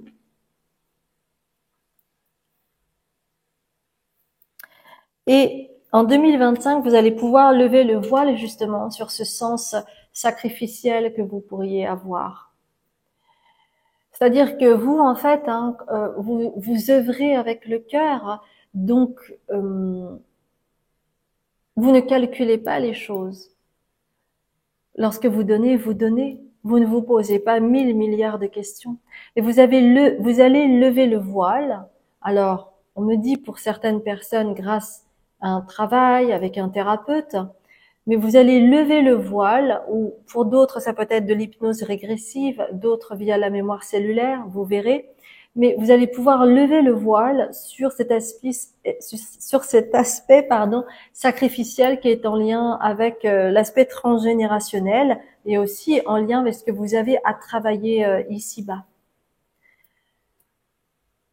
Et en 2025, vous allez pouvoir lever le voile justement sur ce sens sacrificiel que vous pourriez avoir. C'est-à-dire que vous, en fait, hein, vous œuvrez avec le cœur, donc vous ne calculez pas les choses. Lorsque vous donnez, vous donnez. Vous ne vous posez pas 1000 milliards de questions. Et vous allez lever le voile. Alors, on me dit pour certaines personnes grâce à un travail avec un thérapeute, mais vous allez lever le voile, ou pour d'autres, ça peut être de l'hypnose régressive, d'autres via la mémoire cellulaire, vous verrez. Mais vous allez pouvoir lever le voile sur cet aspect, pardon, sacrificiel qui est en lien avec l'aspect transgénérationnel et aussi en lien avec ce que vous avez à travailler ici-bas.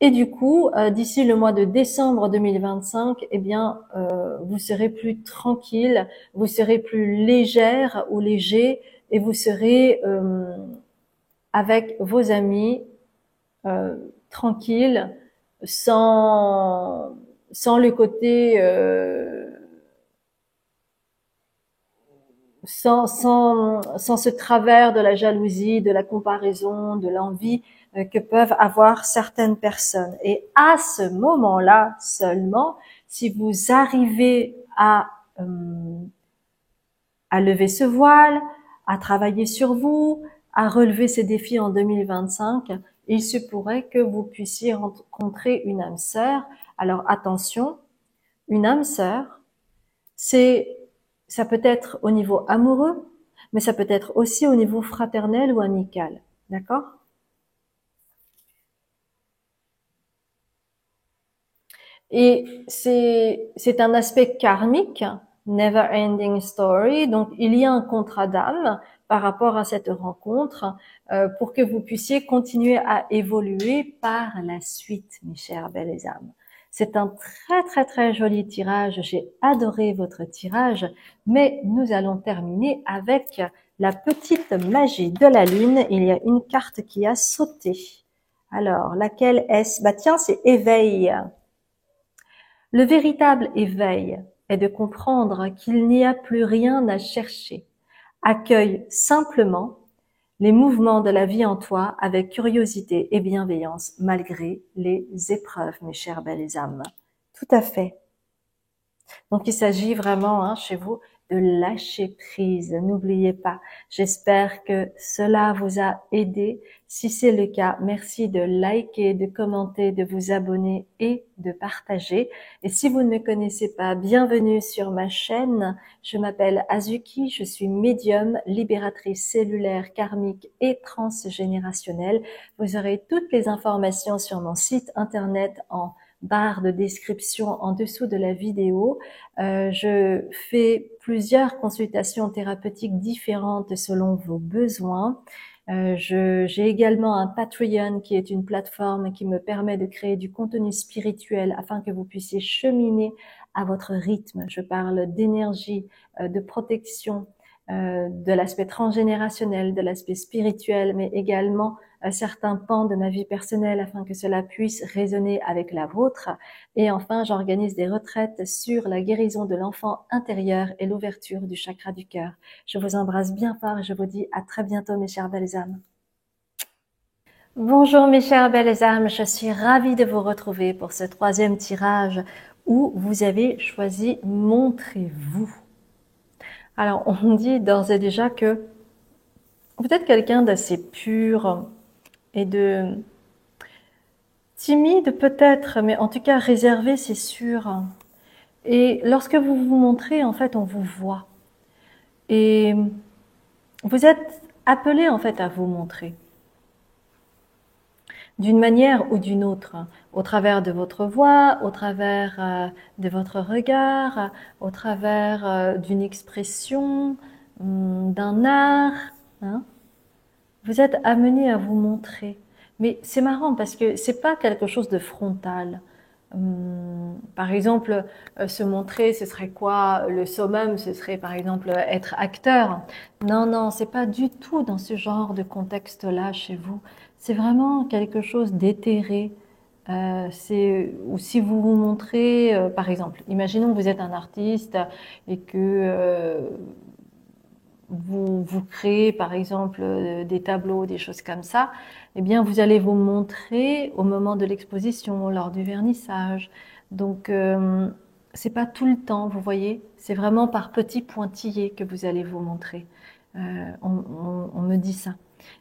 Et du coup, d'ici le mois de décembre 2025, eh bien, vous serez plus tranquille, vous serez plus légère ou léger, et vous serez avec vos amis tranquille, sans sans le côté sans ce travers de la jalousie, de la comparaison, de l'envie que peuvent avoir certaines personnes. Et à ce moment-là seulement, si vous arrivez à lever ce voile, à travailler sur vous, à relever ces défis en 2025, il se pourrait que vous puissiez rencontrer une âme sœur. Alors attention, une âme sœur, ça peut être au niveau amoureux, mais ça peut être aussi au niveau fraternel ou amical. D'accord? Et c'est un aspect karmique, never ending story. Donc il y a un contrat d'âme par rapport à cette rencontre pour que vous puissiez continuer à évoluer par la suite, mes chères belles âmes. C'est un très très très joli tirage. J'ai adoré votre tirage, mais nous allons terminer avec la petite magie de la lune. Il y a une carte qui a sauté. Alors, laquelle est-ce? Bah tiens, c'est éveil. Le véritable éveil est de comprendre qu'il n'y a plus rien à chercher. Accueille simplement les mouvements de la vie en toi avec curiosité et bienveillance malgré les épreuves, mes chères belles âmes. Tout à fait. Donc il s'agit vraiment chez vous de lâcher prise. N'oubliez pas. J'espère que cela vous a aidé. Si c'est le cas, merci de liker, de commenter, de vous abonner et de partager. Et si vous ne me connaissez pas, bienvenue sur ma chaîne. Je m'appelle Azuki, je suis médium, libératrice cellulaire, karmique et transgénérationnelle. Vous aurez toutes les informations sur mon site internet en barre de description en dessous de la vidéo. Je fais plusieurs consultations thérapeutiques différentes selon vos besoins. J'ai également un Patreon qui est une plateforme qui me permet de créer du contenu spirituel afin que vous puissiez cheminer à votre rythme. Je parle d'énergie, de protection, de l'aspect transgénérationnel, de l'aspect spirituel, mais également certains pans de ma vie personnelle afin que cela puisse résonner avec la vôtre. Et enfin, j'organise des retraites sur la guérison de l'enfant intérieur et l'ouverture du chakra du cœur. Je vous embrasse bien fort et je vous dis à très bientôt, mes chères belles âmes. Bonjour mes chères belles âmes, je suis ravie de vous retrouver pour ce troisième tirage où vous avez choisi Montrez-vous. Alors, on dit d'ores et déjà que vous êtes quelqu'un d'assez pur et de timide peut-être, mais en tout cas réservé, c'est sûr. Et lorsque vous vous montrez, en fait, on vous voit. Et vous êtes appelé, en fait, à vous montrer. D'une manière ou d'une autre, au travers de votre voix, au travers de votre regard, au travers d'une expression, d'un art. Hein. Vous êtes amené à vous montrer. Mais c'est marrant parce que c'est pas quelque chose de frontal. Par exemple, se montrer, ce serait quoi? Le summum, ce serait par exemple être acteur. Non, non, c'est pas du tout dans ce genre de contexte-là chez vous. C'est vraiment quelque chose d'éthéré. Ou si vous vous montrez, par exemple, imaginons que vous êtes un artiste et que vous créez par exemple des tableaux, des choses comme ça, eh bien vous allez vous montrer au moment de l'exposition, lors du vernissage. Donc c'est pas tout le temps, vous voyez, c'est vraiment par petits pointillés que vous allez vous montrer. On me dit ça.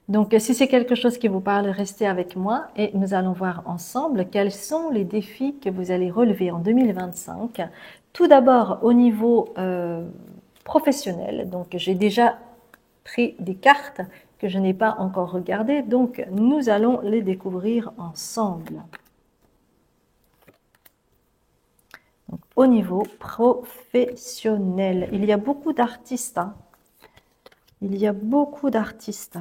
Donc si c'est quelque chose qui vous parle, restez avec moi et nous allons voir ensemble quels sont les défis que vous allez relever en 2025. Tout d'abord au niveau professionnel. Donc j'ai déjà pris des cartes que je n'ai pas encore regardées, donc nous allons les découvrir ensemble. Donc, au niveau professionnel, il y a beaucoup d'artistes. Hein. Il y a beaucoup d'artistes.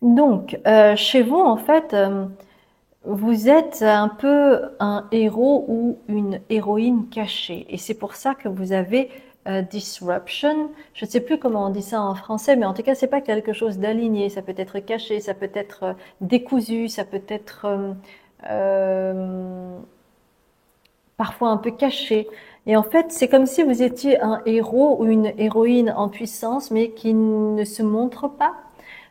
Donc, chez vous, en fait, vous êtes un peu un héros ou une héroïne cachée. Et c'est pour ça que vous avez disruption. Je ne sais plus comment on dit ça en français, mais en tout cas, c'est pas quelque chose d'aligné. Ça peut être caché, ça peut être décousu, ça peut être parfois un peu caché. Et en fait, c'est comme si vous étiez un héros ou une héroïne en puissance, mais qui ne se montre pas.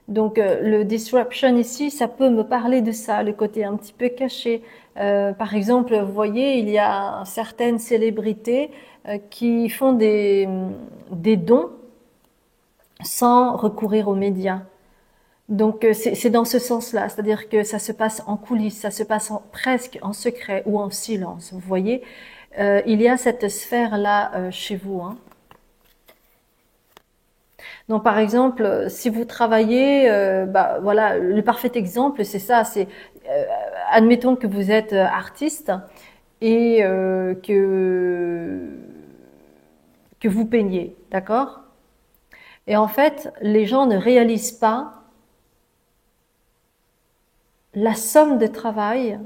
Donc le disruption ici, ça peut me parler de ça, le côté un petit peu caché. Par exemple, vous voyez, il y a certaines célébrités qui font des dons sans recourir aux médias. Donc c'est dans ce sens-là, c'est-à-dire que ça se passe en coulisses, ça se passe presque en secret ou en silence. Vous voyez, il y a cette sphère-là chez vous. Hein. Donc, par exemple, si vous travaillez, bah voilà, le parfait exemple, c'est ça. C'est, admettons que vous êtes artiste et que vous peignez, d'accord? Et en fait, les gens ne réalisent pas la somme de travail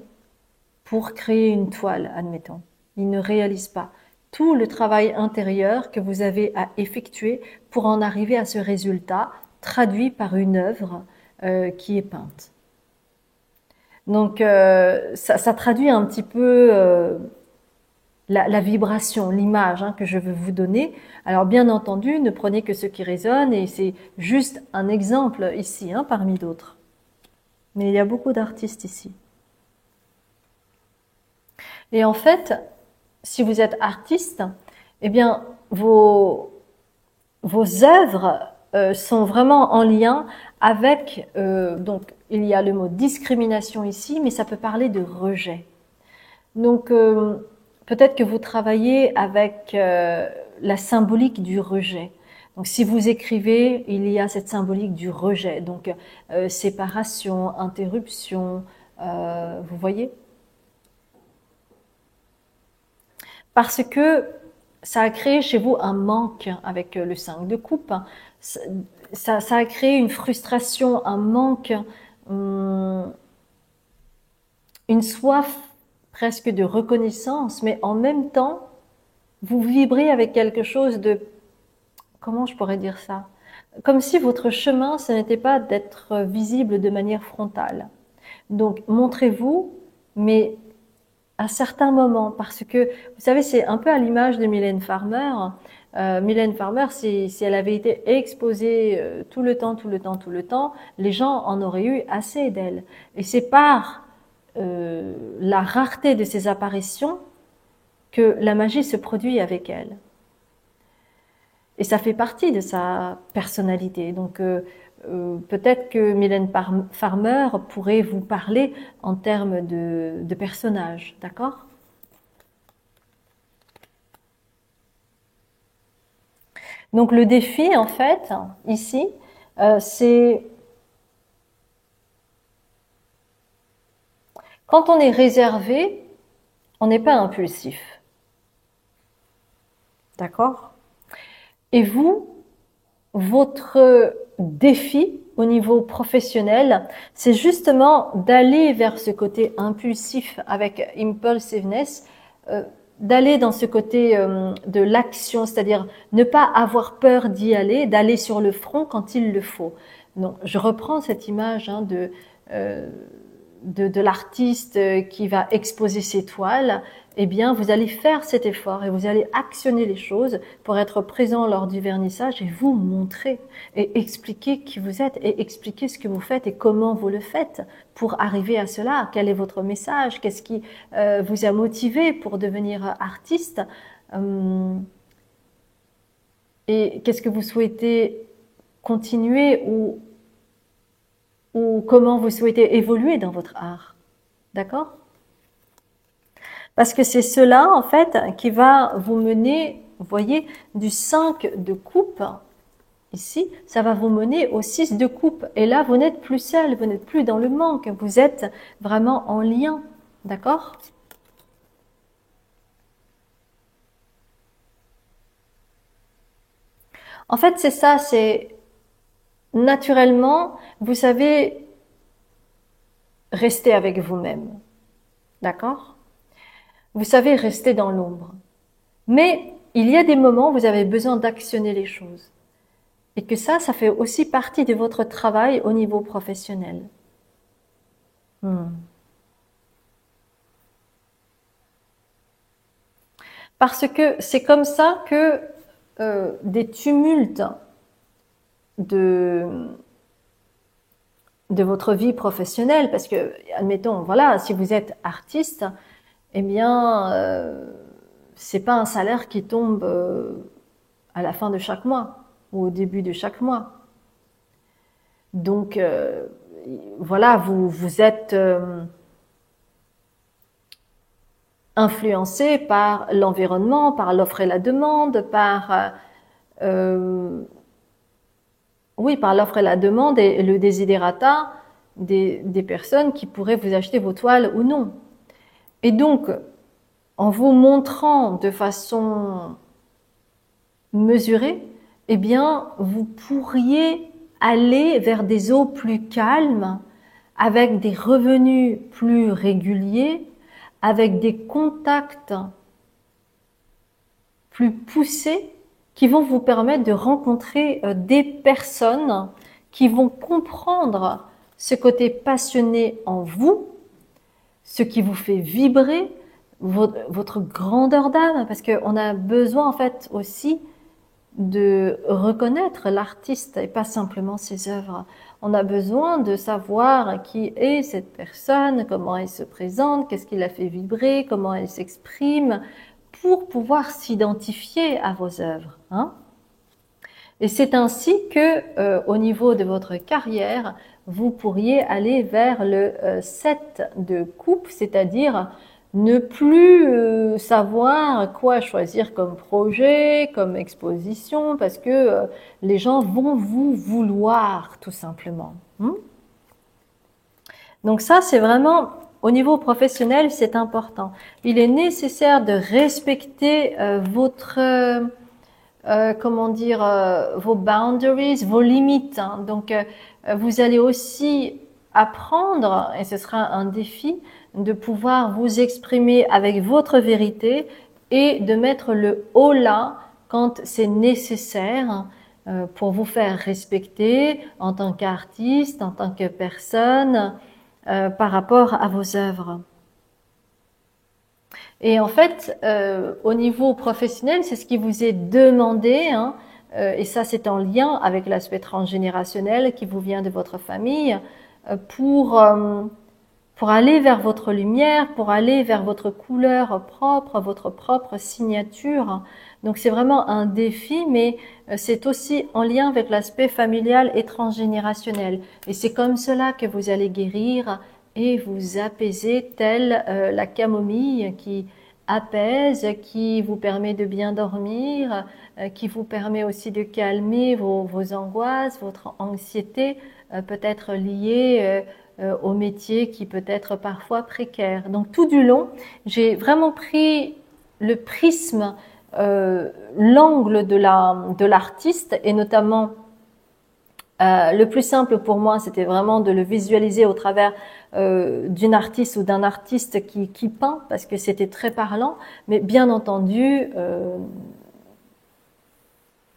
pour créer une toile, admettons. Ils ne réalisent pas tout le travail intérieur que vous avez à effectuer pour en arriver à ce résultat traduit par une œuvre qui est peinte. Donc ça traduit un petit peu la vibration, l'image hein, que je veux vous donner. Alors bien entendu, ne prenez que ce qui résonne et c'est juste un exemple ici hein, parmi d'autres. Mais il y a beaucoup d'artistes ici. Et en fait, si vous êtes artiste, eh bien vos œuvres sont vraiment en lien avec, donc il y a le mot discrimination ici, mais ça peut parler de rejet. Donc peut-être que vous travaillez avec la symbolique du rejet. Donc si vous écrivez, il y a cette symbolique du rejet, donc séparation, interruption, vous voyez? Parce que ça a créé chez vous un manque avec le 5 de coupe. Ça a créé une frustration, un manque, une soif presque de reconnaissance, mais en même temps, vous vibrez avec quelque chose de, comment je pourrais dire ça? Comme si votre chemin, ce n'était pas d'être visible de manière frontale. Donc, montrez-vous, mais à certains moments, parce que, vous savez, c'est un peu à l'image de Mylène Farmer, Mylène Farmer, si elle avait été exposée tout le temps, les gens en auraient eu assez d'elle. Et c'est par la rareté de ses apparitions que la magie se produit avec elle. Et ça fait partie de sa personnalité. Donc peut-être que Mylène Farmer pourrait vous parler en termes de personnage, d'accord? Donc le défi, en fait, ici, c'est quand on est réservé, on n'est pas impulsif. D'accord? Et vous, votre défi au niveau professionnel, c'est justement d'aller vers ce côté impulsif avec impulsiveness, d'aller dans ce côté de l'action, c'est-à-dire ne pas avoir peur d'y aller, d'aller sur le front quand il le faut. Donc, je reprends cette image de l'artiste qui va exposer ses toiles. Eh bien, vous allez faire cet effort et vous allez actionner les choses pour être présent lors du vernissage et vous montrer et expliquer qui vous êtes et expliquer ce que vous faites et comment vous le faites pour arriver à cela. Quel est votre message? Qu'est-ce qui vous a motivé pour devenir artiste? Et qu'est-ce que vous souhaitez continuer ou comment vous souhaitez évoluer dans votre art? D'accord? Parce que c'est cela, en fait, qui va vous mener, vous voyez, du 5 de coupe, ici, ça va vous mener au 6 de coupe. Et là, vous n'êtes plus seul, vous n'êtes plus dans le manque, vous êtes vraiment en lien. D'accord? En fait, c'est ça, c'est naturellement, vous savez rester avec vous-même. D'accord? Vous savez rester dans l'ombre. Mais il y a des moments où vous avez besoin d'actionner les choses. Et que ça fait aussi partie de votre travail au niveau professionnel. Parce que c'est comme ça que des tumultes de votre vie professionnelle, parce que, admettons, voilà, si vous êtes artiste, eh bien, c'est pas un salaire qui tombe à la fin de chaque mois ou au début de chaque mois. Donc, voilà, vous êtes influencé par l'environnement, par l'offre et la demande, oui, par l'offre et la demande et le desiderata des personnes qui pourraient vous acheter vos toiles ou non. Et donc, en vous montrant de façon mesurée, eh bien, vous pourriez aller vers des eaux plus calmes, avec des revenus plus réguliers, avec des contacts plus poussés qui vont vous permettre de rencontrer des personnes qui vont comprendre ce côté passionné en vous, ce qui vous fait vibrer, votre grandeur d'âme, parce qu'on a besoin en fait aussi de reconnaître l'artiste et pas simplement ses œuvres. On a besoin de savoir qui est cette personne, comment elle se présente, qu'est-ce qui la fait vibrer, comment elle s'exprime, pour pouvoir s'identifier à vos œuvres. Et c'est ainsi que, au niveau de votre carrière, vous pourriez aller vers le 7 de coupe, c'est-à-dire ne plus savoir quoi choisir comme projet, comme exposition, parce que les gens vont vous vouloir tout simplement. Donc ça, c'est vraiment, au niveau professionnel, c'est important. Il est nécessaire de respecter comment dire, vos boundaries, vos limites. Donc, vous allez aussi apprendre, et ce sera un défi, de pouvoir vous exprimer avec votre vérité et de mettre le haut là quand c'est nécessaire pour vous faire respecter en tant qu'artiste, en tant que personne, par rapport à vos œuvres. Et en fait, au niveau professionnel, c'est ce qui vous est demandé, hein, et ça c'est en lien avec l'aspect transgénérationnel qui vous vient de votre famille, euh, pour, euh, pour aller vers votre lumière, pour aller vers votre couleur propre, votre propre signature. Donc c'est vraiment un défi, mais c'est aussi en lien avec l'aspect familial et transgénérationnel. Et c'est comme cela que vous allez guérir et vous apaiser, telle la camomille qui apaise, qui vous permet de bien dormir, qui vous permet aussi de calmer vos angoisses, votre anxiété, peut-être liée au métier qui peut être parfois précaire. Donc tout du long, j'ai vraiment pris le prisme, l'angle de l'artiste, et notamment le plus simple pour moi, c'était vraiment de le visualiser au travers d'une artiste ou d'un artiste qui peint, parce que c'était très parlant, mais bien entendu,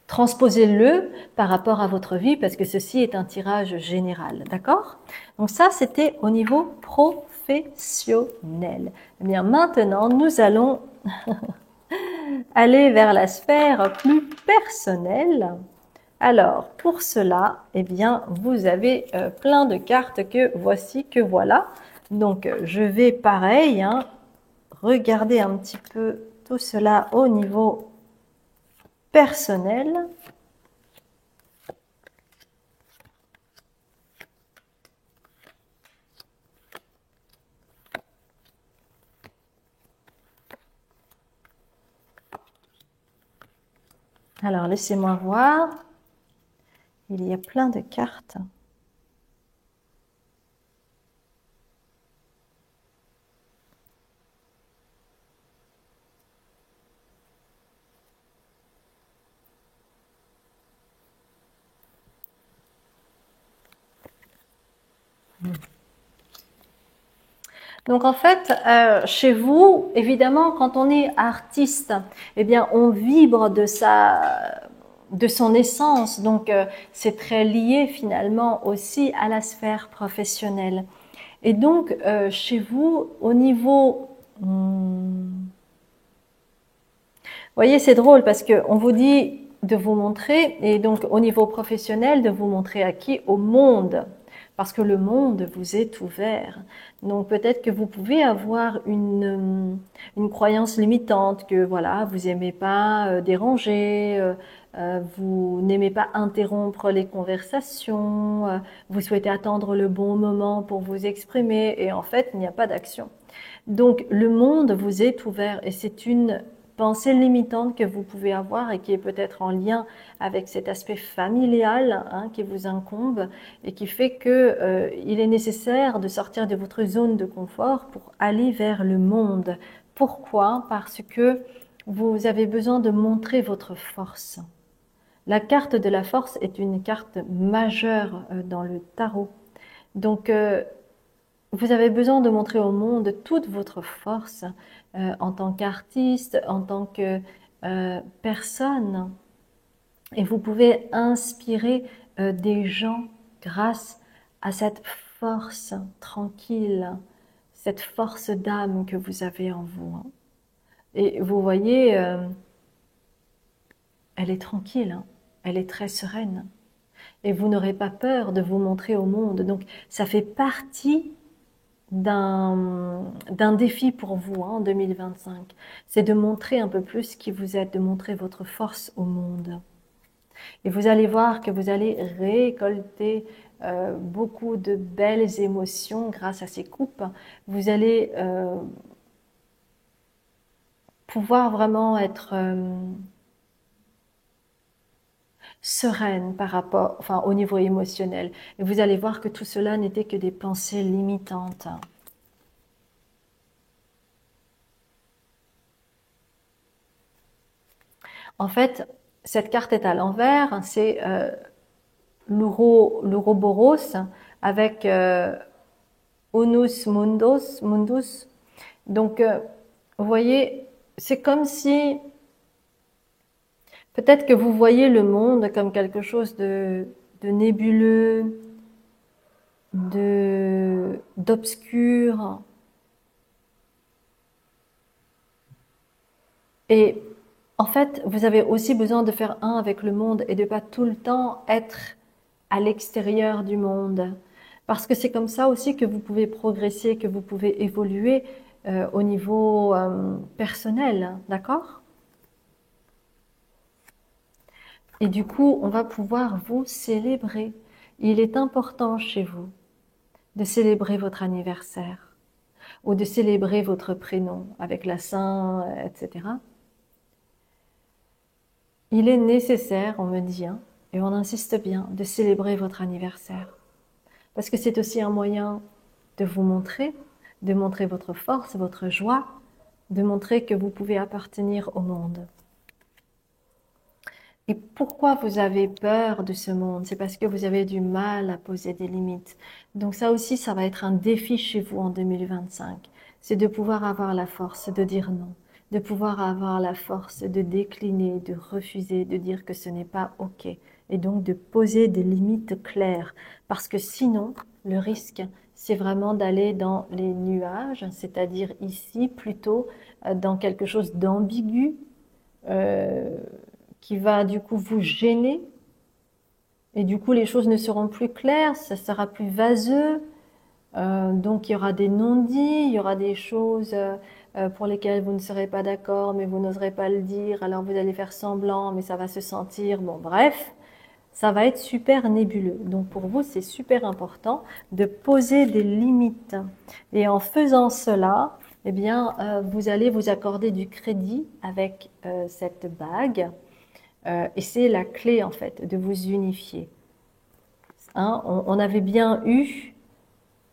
transposez-le par rapport à votre vie, parce que ceci est un tirage général, d'accord? Donc ça, c'était au niveau professionnel. Eh bien, maintenant, nous allons aller vers la sphère plus personnelle. Alors, pour cela, eh bien, vous avez plein de cartes que voici, que voilà. Donc, je vais pareil, hein, regarder un petit peu tout cela au niveau personnel. Alors, laissez-moi voir. Il y a plein de cartes. Donc en fait, chez vous, évidemment, quand on est artiste, eh bien, on vibre de son essence. Donc c'est très lié finalement aussi à la sphère professionnelle. Et donc chez vous, au niveau, vous voyez, c'est drôle parce que on vous dit de vous montrer, et donc au niveau professionnel, de vous montrer à qui? Au monde, parce que le monde vous est ouvert. Donc peut-être que vous pouvez avoir une croyance limitante, que voilà, vous aimez pas déranger, vous n'aimez pas interrompre les conversations, vous souhaitez attendre le bon moment pour vous exprimer, et en fait, il n'y a pas d'action. Donc le monde vous est ouvert, et c'est une pensée limitante que vous pouvez avoir et qui est peut-être en lien avec cet aspect familial, hein, qui vous incombe, et qui fait que il est nécessaire de sortir de votre zone de confort pour aller vers le monde. Pourquoi? Parce que vous avez besoin de montrer votre force. La carte de la force est une carte majeure dans le tarot. Donc vous avez besoin de montrer au monde toute votre force en tant qu'artiste, en tant que personne. Et vous pouvez inspirer des gens grâce à cette force tranquille, cette force d'âme que vous avez en vous, hein. Et vous voyez, elle est tranquille, hein, elle est très sereine. Et vous n'aurez pas peur de vous montrer au monde. Donc ça fait partie d'un défi pour vous, hein, en 2025. C'est de montrer un peu plus qui vous êtes, de montrer votre force au monde. Et vous allez voir que vous allez récolter beaucoup de belles émotions grâce à ces coupes. Vous allez pouvoir vraiment être sereine par rapport, enfin, au niveau émotionnel. Et vous allez voir que tout cela n'était que des pensées limitantes. En fait, cette carte est à l'envers, c'est l'Ouroboros avec Unus Mundus. Donc, vous voyez, c'est comme si peut-être que vous voyez le monde comme quelque chose de nébuleux, d'obscur. Et en fait, vous avez aussi besoin de faire un avec le monde et de pas tout le temps être à l'extérieur du monde. Parce que c'est comme ça aussi que vous pouvez progresser, que vous pouvez évoluer au niveau personnel, d'accord? Et du coup, on va pouvoir vous célébrer. Il est important chez vous de célébrer votre anniversaire ou de célébrer votre prénom avec la Saint, etc. Il est nécessaire, on me dit, hein, et on insiste bien, de célébrer votre anniversaire. Parce que c'est aussi un moyen de vous montrer, de montrer votre force, votre joie, de montrer que vous pouvez appartenir au monde. Et pourquoi vous avez peur de ce monde? C'est parce que vous avez du mal à poser des limites. Donc ça aussi, ça va être un défi chez vous en 2025. C'est de pouvoir avoir la force de dire non, de pouvoir avoir la force de décliner, de refuser, de dire que ce n'est pas OK. Et donc de poser des limites claires. Parce que sinon, le risque, c'est vraiment d'aller dans les nuages, c'est-à-dire ici plutôt dans quelque chose d'ambigu, euh, qui va du coup vous gêner et du coup les choses ne seront plus claires, ça sera plus vaseux, donc il y aura des non-dits, il y aura des choses pour lesquelles vous ne serez pas d'accord mais vous n'oserez pas le dire, alors vous allez faire semblant mais ça va se sentir, bon bref, ça va être super nébuleux. Donc pour vous c'est super important de poser des limites et en faisant cela, eh bien vous allez vous accorder du crédit avec cette bague. Et c'est la clé en fait de vous unifier. Hein, on avait bien eu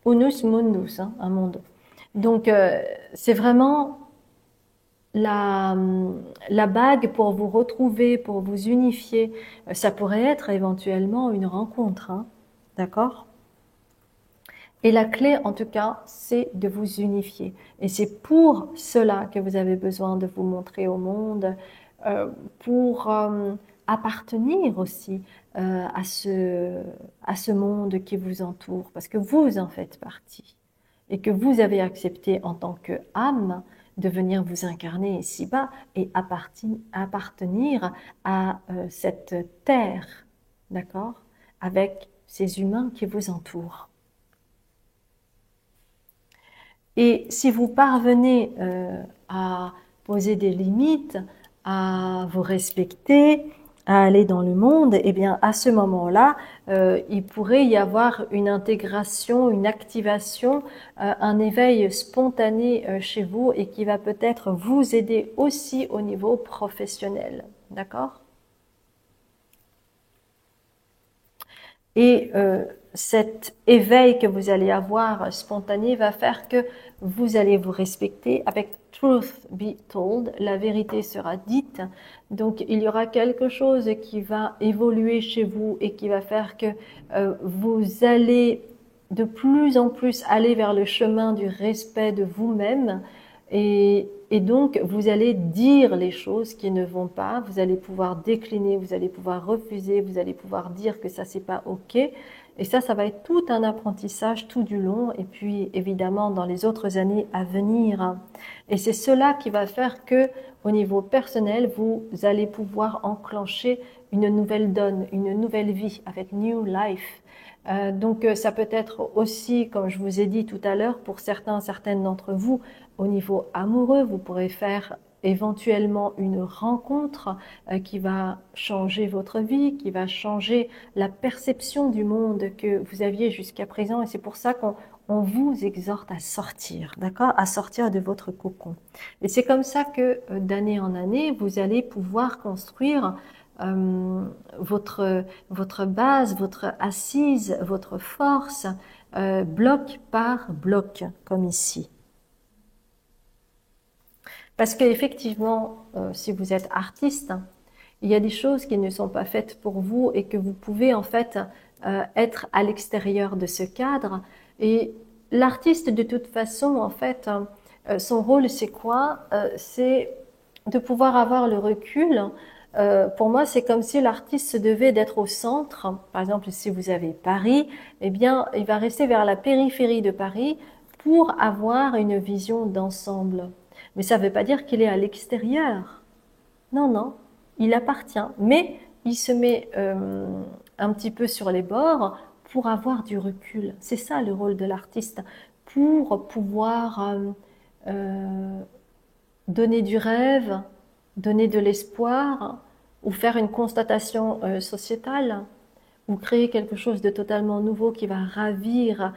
unus mundus, hein, un monde. Donc c'est vraiment la, la bague pour vous retrouver, pour vous unifier. Ça pourrait être éventuellement une rencontre, hein, d'accord? Et la clé, en tout cas, c'est de vous unifier. Et c'est pour cela que vous avez besoin de vous montrer au monde, pour appartenir aussi à ce monde qui vous entoure, parce que vous en faites partie et que vous avez accepté en tant qu'âme de venir vous incarner ici-bas et appartenir à cette terre, d'accord, avec ces humains qui vous entourent. Et si vous parvenez à poser des limites, à vous respecter, à aller dans le monde, eh bien à ce moment-là, il pourrait y avoir une intégration, une activation, un éveil spontané chez vous et qui va peut-être vous aider aussi au niveau professionnel. D'accord? Et cet éveil que vous allez avoir spontané va faire que vous allez vous respecter avec truth be told, la vérité sera dite. Donc il y aura quelque chose qui va évoluer chez vous et qui va faire que vous allez de plus en plus aller vers le chemin du respect de vous-même et donc vous allez dire les choses qui ne vont pas, vous allez pouvoir décliner, vous allez pouvoir refuser, vous allez pouvoir dire que ça c'est pas OK. Et ça va être tout un apprentissage tout du long et puis évidemment dans les autres années à venir. Et c'est cela qui va faire que au niveau personnel, vous allez pouvoir enclencher une nouvelle donne, une nouvelle vie avec New Life. Donc ça peut être aussi, comme je vous ai dit tout à l'heure, pour certaines d'entre vous, au niveau amoureux, vous pourrez faire éventuellement une rencontre qui va changer votre vie, qui va changer la perception du monde que vous aviez jusqu'à présent. Et c'est pour ça qu'on vous exhorte à sortir, d'accord? À sortir de votre cocon. Et c'est comme ça que d'année en année, vous allez pouvoir construire votre base, votre assise, votre force, bloc par bloc, comme ici. Parce qu'effectivement, si vous êtes artiste, il y a des choses qui ne sont pas faites pour vous et que vous pouvez en fait être à l'extérieur de ce cadre. Et l'artiste, de toute façon, en fait, son rôle, c'est quoi? C'est de pouvoir avoir le recul. Pour moi, c'est comme si l'artiste se devait d'être au centre. Par exemple, si vous avez Paris, eh bien, il va rester vers la périphérie de Paris pour avoir une vision d'ensemble. Mais ça ne veut pas dire qu'il est à l'extérieur. Non, non, il appartient, mais il se met un petit peu sur les bords pour avoir du recul. C'est ça le rôle de l'artiste, pour pouvoir donner du rêve, donner de l'espoir, ou faire une constatation sociétale, ou créer quelque chose de totalement nouveau qui va ravir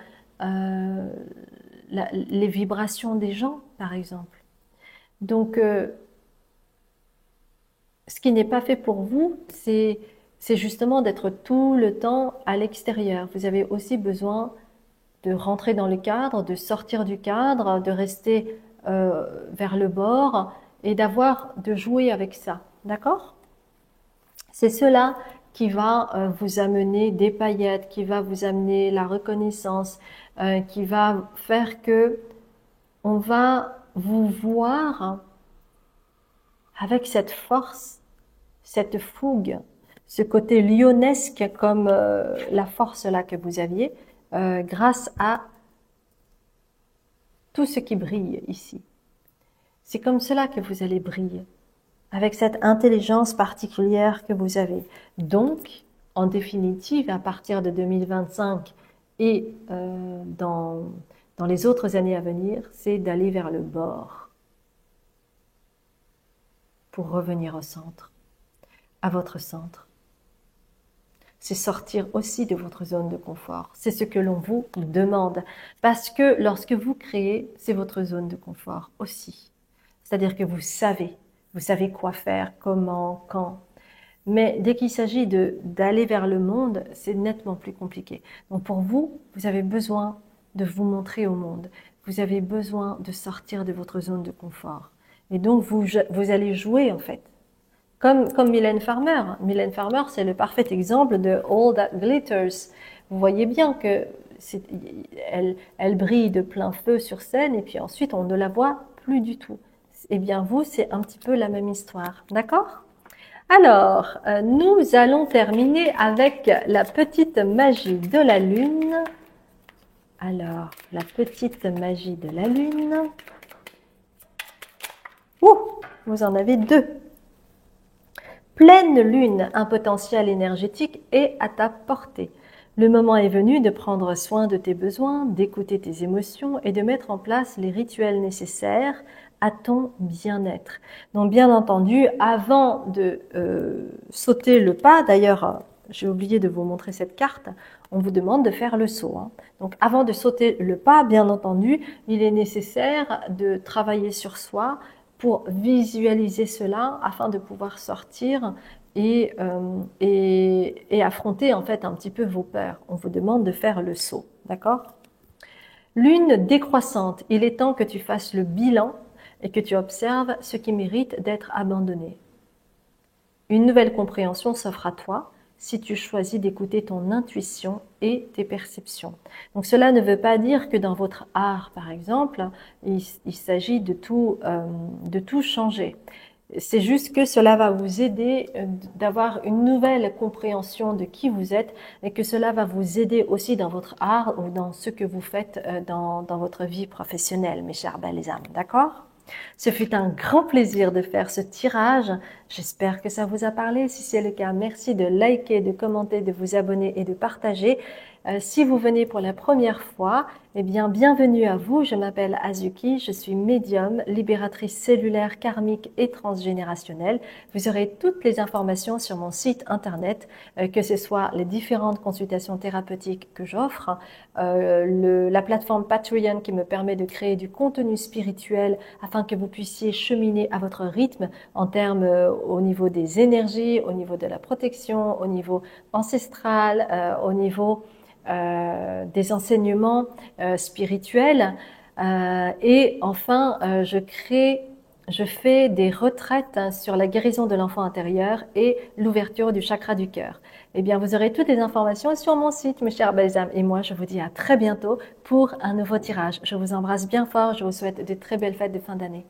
les vibrations des gens, par exemple. Donc, ce qui n'est pas fait pour vous, c'est justement d'être tout le temps à l'extérieur. Vous avez aussi besoin de rentrer dans le cadre, de sortir du cadre, de rester vers le bord et de jouer avec ça. D'accord? C'est cela qui va vous amener des paillettes, qui va vous amener la reconnaissance, qui va faire que on va vous voir avec cette force, cette fougue, ce côté lionesque comme la force là que vous aviez, grâce à tout ce qui brille ici. C'est comme cela que vous allez briller, avec cette intelligence particulière que vous avez. Donc, en définitive, à partir de 2025 et dans les autres années à venir, c'est d'aller vers le bord pour revenir au centre, à votre centre. C'est sortir aussi de votre zone de confort. C'est ce que l'on vous demande. Parce que lorsque vous créez, c'est votre zone de confort aussi. C'est-à-dire que vous savez quoi faire, comment, quand. Mais dès qu'il s'agit d'aller vers le monde, c'est nettement plus compliqué. Donc pour vous, vous avez besoin de vous montrer au monde. Vous avez besoin de sortir de votre zone de confort. Et donc vous allez jouer en fait. Comme Mylène Farmer. Mylène Farmer, c'est le parfait exemple de All That Glitters. Vous voyez bien que elle brille de plein feu sur scène et puis ensuite on ne la voit plus du tout. Eh bien vous, c'est un petit peu la même histoire. D'accord ? Alors, nous allons terminer avec la petite magie de la lune. Alors, la petite magie de la lune. Ouh, vous en avez deux. Pleine lune, un potentiel énergétique est à ta portée. Le moment est venu de prendre soin de tes besoins, d'écouter tes émotions et de mettre en place les rituels nécessaires à ton bien-être. Donc bien entendu, avant de sauter le pas, d'ailleurs j'ai oublié de vous montrer cette carte, on vous demande de faire le saut. Donc avant de sauter le pas, bien entendu, il est nécessaire de travailler sur soi, pour visualiser cela afin de pouvoir sortir et affronter en fait un petit peu vos peurs. On vous demande de faire le saut, d'accord? Lune décroissante, il est temps que tu fasses le bilan et que tu observes ce qui mérite d'être abandonné. Une nouvelle compréhension s'offre à toi si tu choisis d'écouter ton intuition et tes perceptions. Donc cela ne veut pas dire que dans votre art, par exemple, il s'agit de tout changer. C'est juste que cela va vous aider d'avoir une nouvelle compréhension de qui vous êtes et que cela va vous aider aussi dans votre art ou dans ce que vous faites dans votre vie professionnelle, mes chères belles âmes. D'accord ? Ce fut un grand plaisir de faire ce tirage. J'espère que ça vous a parlé. Si c'est le cas, merci de liker, de commenter, de vous abonner et de partager. Si vous venez pour la première fois, eh bien, bienvenue à vous. Je m'appelle Azuki, je suis médium, libératrice cellulaire, karmique et transgénérationnelle. Vous aurez toutes les informations sur mon site internet, que ce soit les différentes consultations thérapeutiques que j'offre, la plateforme Patreon qui me permet de créer du contenu spirituel afin que vous puissiez cheminer à votre rythme en termes au niveau des énergies, au niveau de la protection, au niveau ancestral, au niveau des enseignements spirituels et enfin je fais des retraites sur la guérison de l'enfant intérieur et l'ouverture du chakra du cœur. Eh bien, vous aurez toutes les informations sur mon site, mes chers belles âmes. Et moi, je vous dis à très bientôt pour un nouveau tirage. Je vous embrasse bien fort. Je vous souhaite de très belles fêtes de fin d'année.